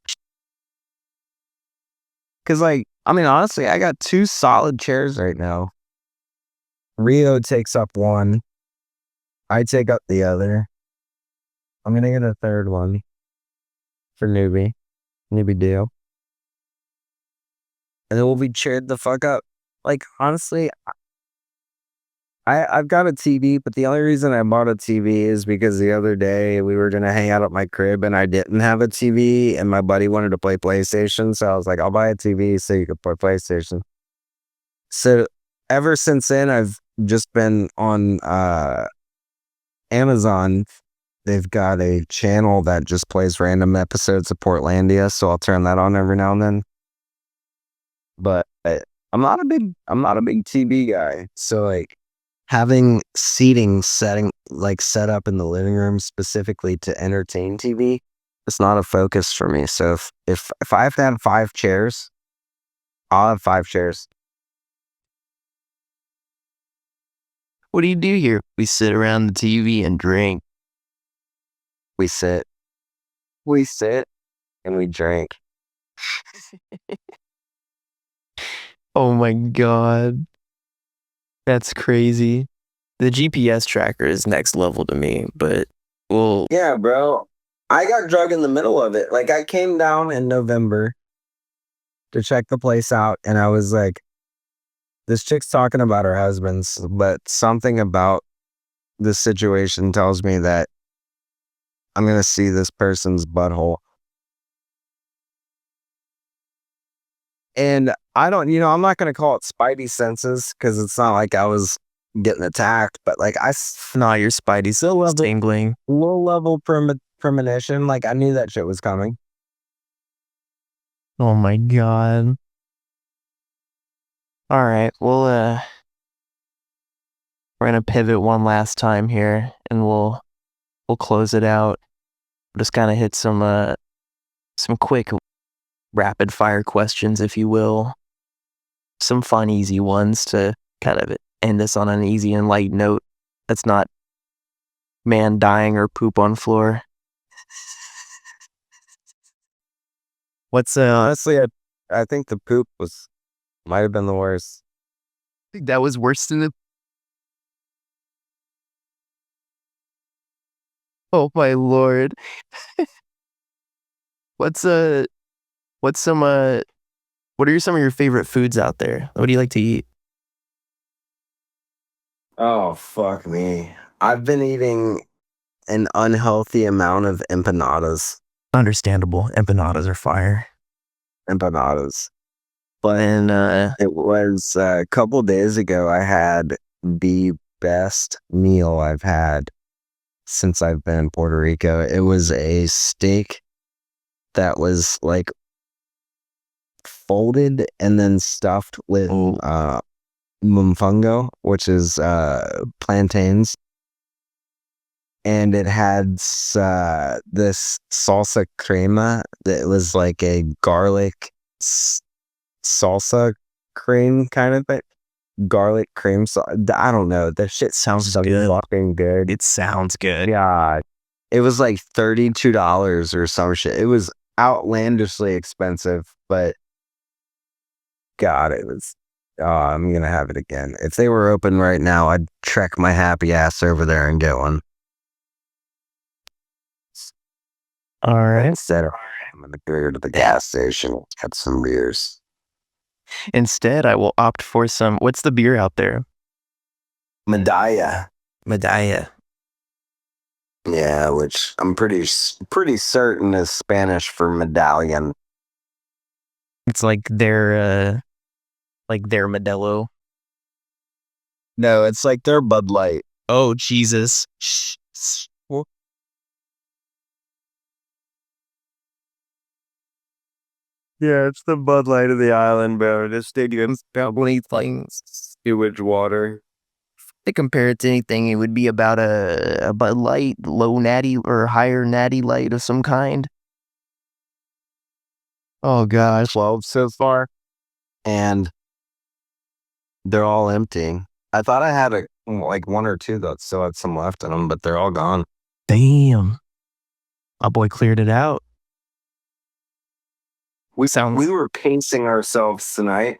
Because, like, I mean, honestly, I got 2 solid chairs right now. Rio takes up one. I take up the other. I'm going to get a third one for newbie. Newbie deal. And then we'll be cheered the fuck up. Like, honestly, I've got a TV, but the only reason I bought a TV is because the other day we were going to hang out at my crib and I didn't have a TV and my buddy wanted to play PlayStation. So I was like, I'll buy a TV so you can play PlayStation. So ever since then, I've just been on Amazon. They've got a channel that just plays random episodes of Portlandia. So I'll turn that on every now and then. But I'm not a big TV guy. So like, having seating set up in the living room specifically to entertain TV, it's not a focus for me. So if I have to have 5 chairs, I'll have 5 chairs. What do you do here? We sit around the TV and drink. We sit, and we drink. Oh my God. That's crazy. The GPS tracker is next level to me, but well, Yeah, bro. I got drug in the middle of it. Like, I came down in November to check the place out, and I was like, this chick's talking about her husbands, but something about the situation tells me that I'm going to see this person's butthole. And I don't, I'm not going to call it spidey senses because it's not like I was getting attacked, but like nah, your Spidey's still tingling. low level premonition. Like I knew that shit was coming. Oh my god. All right, we're gonna pivot one last time here, and we'll close it out. Just kind of hit some quick rapid fire questions, if you will. Some fun, easy ones to kind of end us on an easy and light note. That's not man dying or poop on floor. What's Honestly, I think the poop might have been the worst. I think that was worse than the. Oh my lord. What's some what are some of your favorite foods out there? What do you like to eat? Oh fuck me! I've been eating an unhealthy amount of empanadas. Understandable. Empanadas are fire. Empanadas. But It was a couple days ago. I had the best meal I've had since I've been in Puerto Rico. It was a steak that was like folded and then stuffed with mumfungo, which is plantains, and it had this salsa crema that was like a garlic salsa cream kind of thing. Garlic cream sauce. I don't know. That shit sounds so good. fucking good. It sounds good. God. It was like $32 or some shit. It was outlandishly expensive, but God, it was. Oh, I'm gonna have it again. If they were open right now, I'd trek my happy ass over there and get one. All right. Instead, I'm gonna go to the gas station, get some beers. Instead, I will opt for some. What's the beer out there? Medalla. Medalla. Yeah, which I'm pretty certain is Spanish for medallion. It's like their Modelo. No, it's like their Bud Light. Oh Jesus. Yeah, it's the Bud Light of the island, bro. This stadium's probably things. Sewage water. To compare it to anything, it would be about a Bud Light, low natty or higher natty light of some kind. Oh gosh. 12 so far. And they're all empty. I thought I had like one or two that still had some left in them, but they're all gone. Damn. My boy cleared it out. We were pacing ourselves tonight.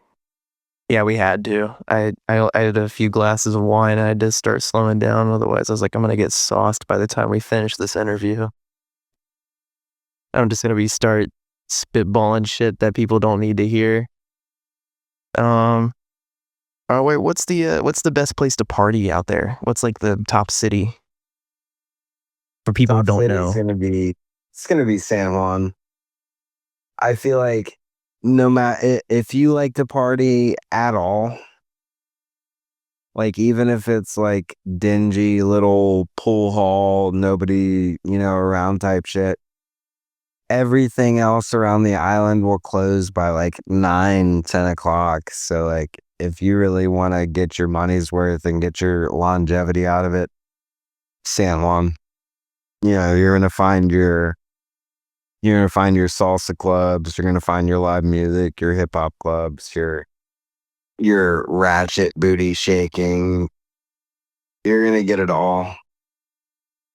Yeah, we had to. I had a few glasses of wine. I had to start slowing down. Otherwise, I was like, I'm gonna get sauced by the time we finish this interview. I'm just gonna start spitballing shit that people don't need to hear. Oh wait, what's the best place to party out there? What's like the top city for people who don't know? It's gonna be San Juan. I feel like no matter if you like to party at all, like even if it's like dingy little pool hall, nobody, around type shit, everything else around the island will close by like 9-10 o'clock. So like if you really want to get your money's worth and get your longevity out of it, San Juan. You're gonna find your salsa clubs, you're gonna find your live music, your hip hop clubs, your ratchet booty shaking. You're gonna get it all.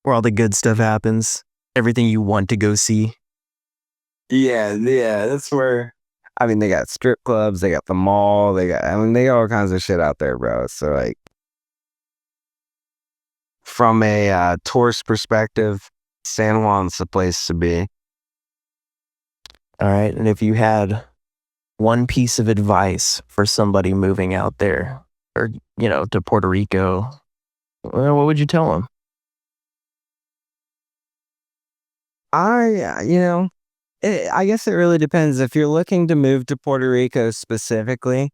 Where all the good stuff happens. Everything you want to go see. Yeah, that's where. I mean, they got strip clubs, they got the mall, they got all kinds of shit out there, bro. So like, from a tourist perspective, San Juan's the place to be. All right, and if you had one piece of advice for somebody moving out there, or to Puerto Rico, well, what would you tell them? I guess it really depends. If you're looking to move to Puerto Rico specifically,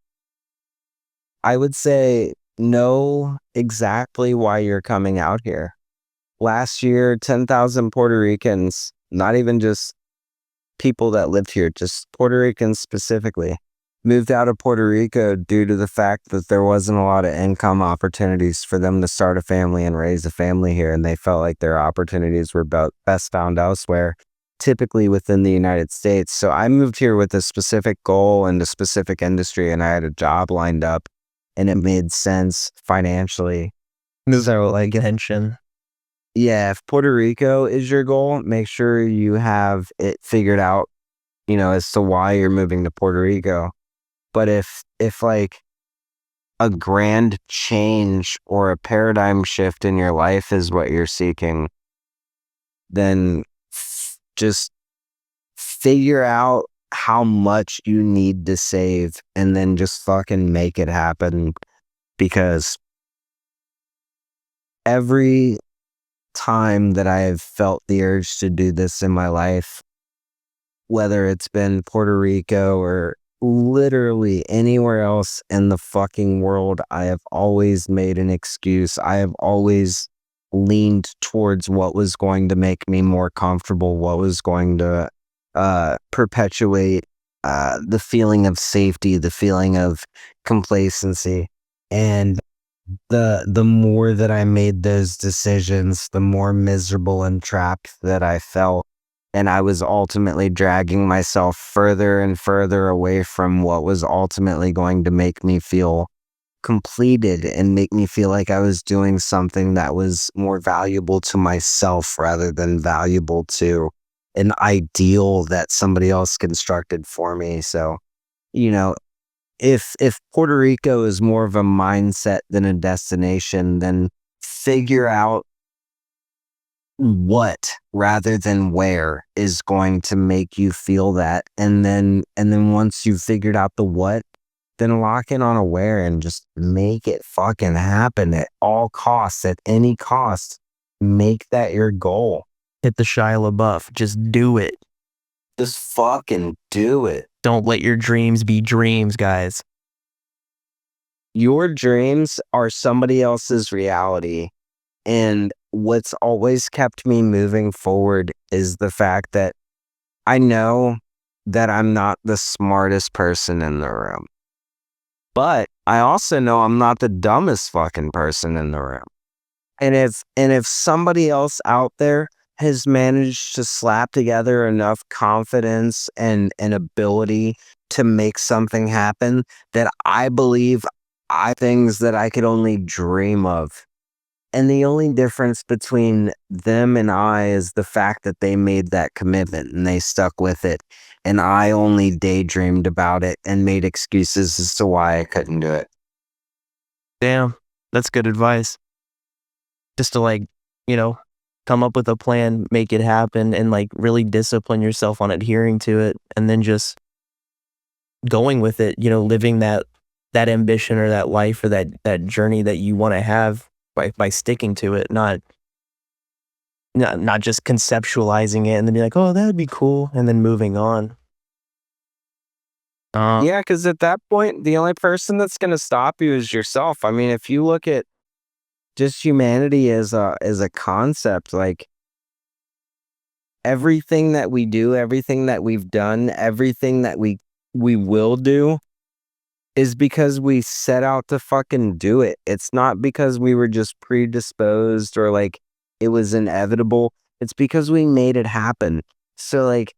I would say know exactly why you're coming out here. last year, 10,000 Puerto Ricans, not even just people that lived here, just Puerto Ricans specifically, moved out of Puerto Rico due to the fact that there wasn't a lot of income opportunities for them to start a family and raise a family here. And they felt like their opportunities were best found elsewhere, typically within the United States. So I moved here with a specific goal and a specific industry, and I had a job lined up, and it made sense financially. So like, Attention. yeah, if Puerto Rico is your goal, make sure you have it figured out, as to why you're moving to Puerto Rico. But if like a grand change or a paradigm shift in your life is what you're seeking, then just figure out how much you need to save and then just fucking make it happen. Because every time that I have felt the urge to do this in my life, whether it's been Puerto Rico or literally anywhere else in the fucking world, I have always made an excuse. I have always leaned towards what was going to make me more comfortable, what was going to perpetuate the feeling of safety, the feeling of complacency. And the more that I made those decisions, the more miserable and trapped that I felt. And I was ultimately dragging myself further and further away from what was ultimately going to make me feel completed and make me feel like I was doing something that was more valuable to myself rather than valuable to an ideal that somebody else constructed for me. So, you know, if Puerto Rico is more of a mindset than a destination, then figure out what rather than where is going to make you feel that. And then once you've figured out the what, then lock in on a where and just make it fucking happen at all costs, at any cost. Make that your goal. Hit the Shia LaBeouf. Just do it. Just fucking do it. Don't let your dreams be dreams, guys. Your dreams are somebody else's reality. And what's always kept me moving forward is the fact that I know that I'm not the smartest person in the room. But I also know I'm not the dumbest fucking person in the room. And if somebody else out there has managed to slap together enough confidence and ability to make something happen that I believe things that I could only dream of. And the only difference between them and I is the fact that they made that commitment and they stuck with it. And I only daydreamed about it and made excuses as to why I couldn't do it. Damn, that's good advice. Just to come up with a plan, make it happen, and really discipline yourself on adhering to it, and then just going with it, living that ambition or that life or that journey that you want to have by sticking to it, not just conceptualizing it and then be like, oh, that would be cool, and then moving on. Yeah, because at that point, the only person that's going to stop you is yourself. I mean, if you look at just humanity as a concept, like everything that we do, everything that we've done, everything that we will do is because we set out to fucking do it. It's not because we were just predisposed or like it was inevitable. It's because we made it happen. So like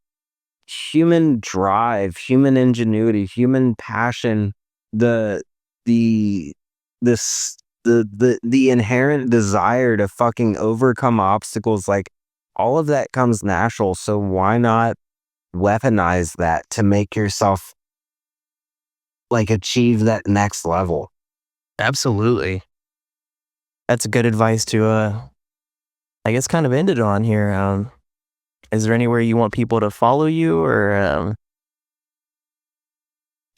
human drive, human ingenuity, human passion, the the this the inherent desire to fucking overcome obstacles, like all of that comes natural. So why not weaponize that to make yourself like achieve that next level? Absolutely. That's good advice to, I guess, kind of end it on here. Is there anywhere you want people to follow you, or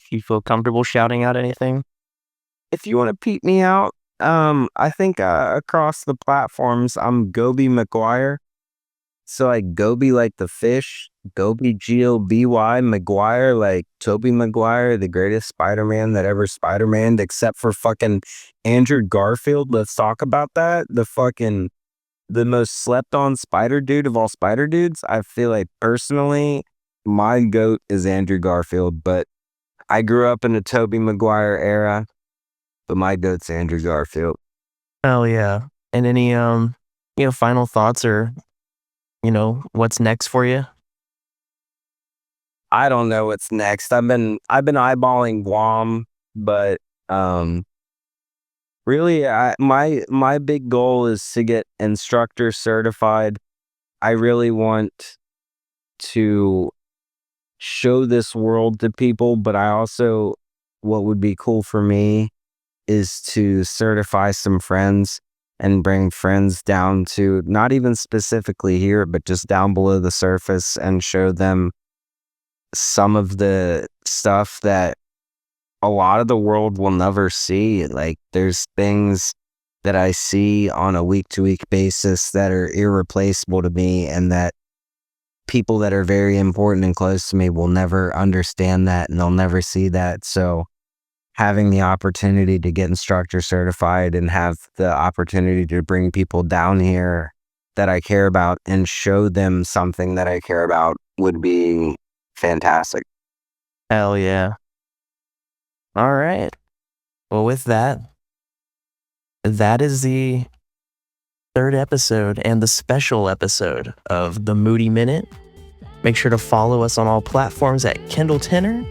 if you feel comfortable shouting out anything? If you want to peep me out, I think across the platforms, I'm Goby McGuire. So like Goby like the fish, Goby Goby McGuire, like Toby Maguire, the greatest Spider-Man that ever Spider-Man, except for fucking Andrew Garfield. Let's talk about that. The fucking the most slept on spider dude of all spider dudes, I feel like personally, my GOAT is Andrew Garfield, but I grew up in the Tobey Maguire era, but my GOAT's Andrew Garfield. Hell yeah. And any final thoughts or what's next for you? I don't know what's next. I've been eyeballing Guam, but really, my big goal is to get instructor certified. I really want to show this world to people, but I also, what would be cool for me is to certify some friends and bring friends down to, not even specifically here, but just down below the surface, and show them some of the stuff that a lot of the world will never see. Like, there's things that I see on a week-to-week basis that are irreplaceable to me, and that people that are very important and close to me will never understand that, and they'll never see that. So having the opportunity to get instructor certified and have the opportunity to bring people down here that I care about and show them something that I care about would be fantastic. Hell yeah. All right. Well, with that is the third episode and the special episode of the Moody Minute. Make sure to follow us on all platforms at Kendall Tenor.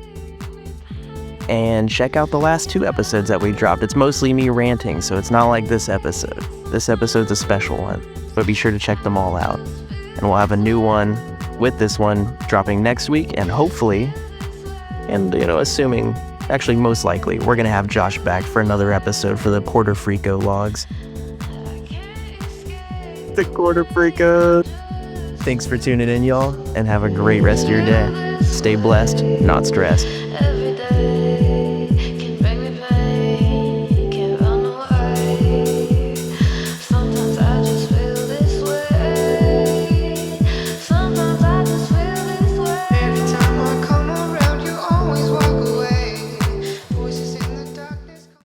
And check out the last 2 episodes that we dropped. It's mostly me ranting, so it's not like this episode. This episode's a special one, but be sure to check them all out. And we'll have a new one with this one dropping next week, and hopefully, and assuming, actually most likely, we're going to have Josh back for another episode for the Puerto Rico logs. The Puerto Rico. Thanks for tuning in, y'all, and have a great rest of your day. Stay blessed, not stressed.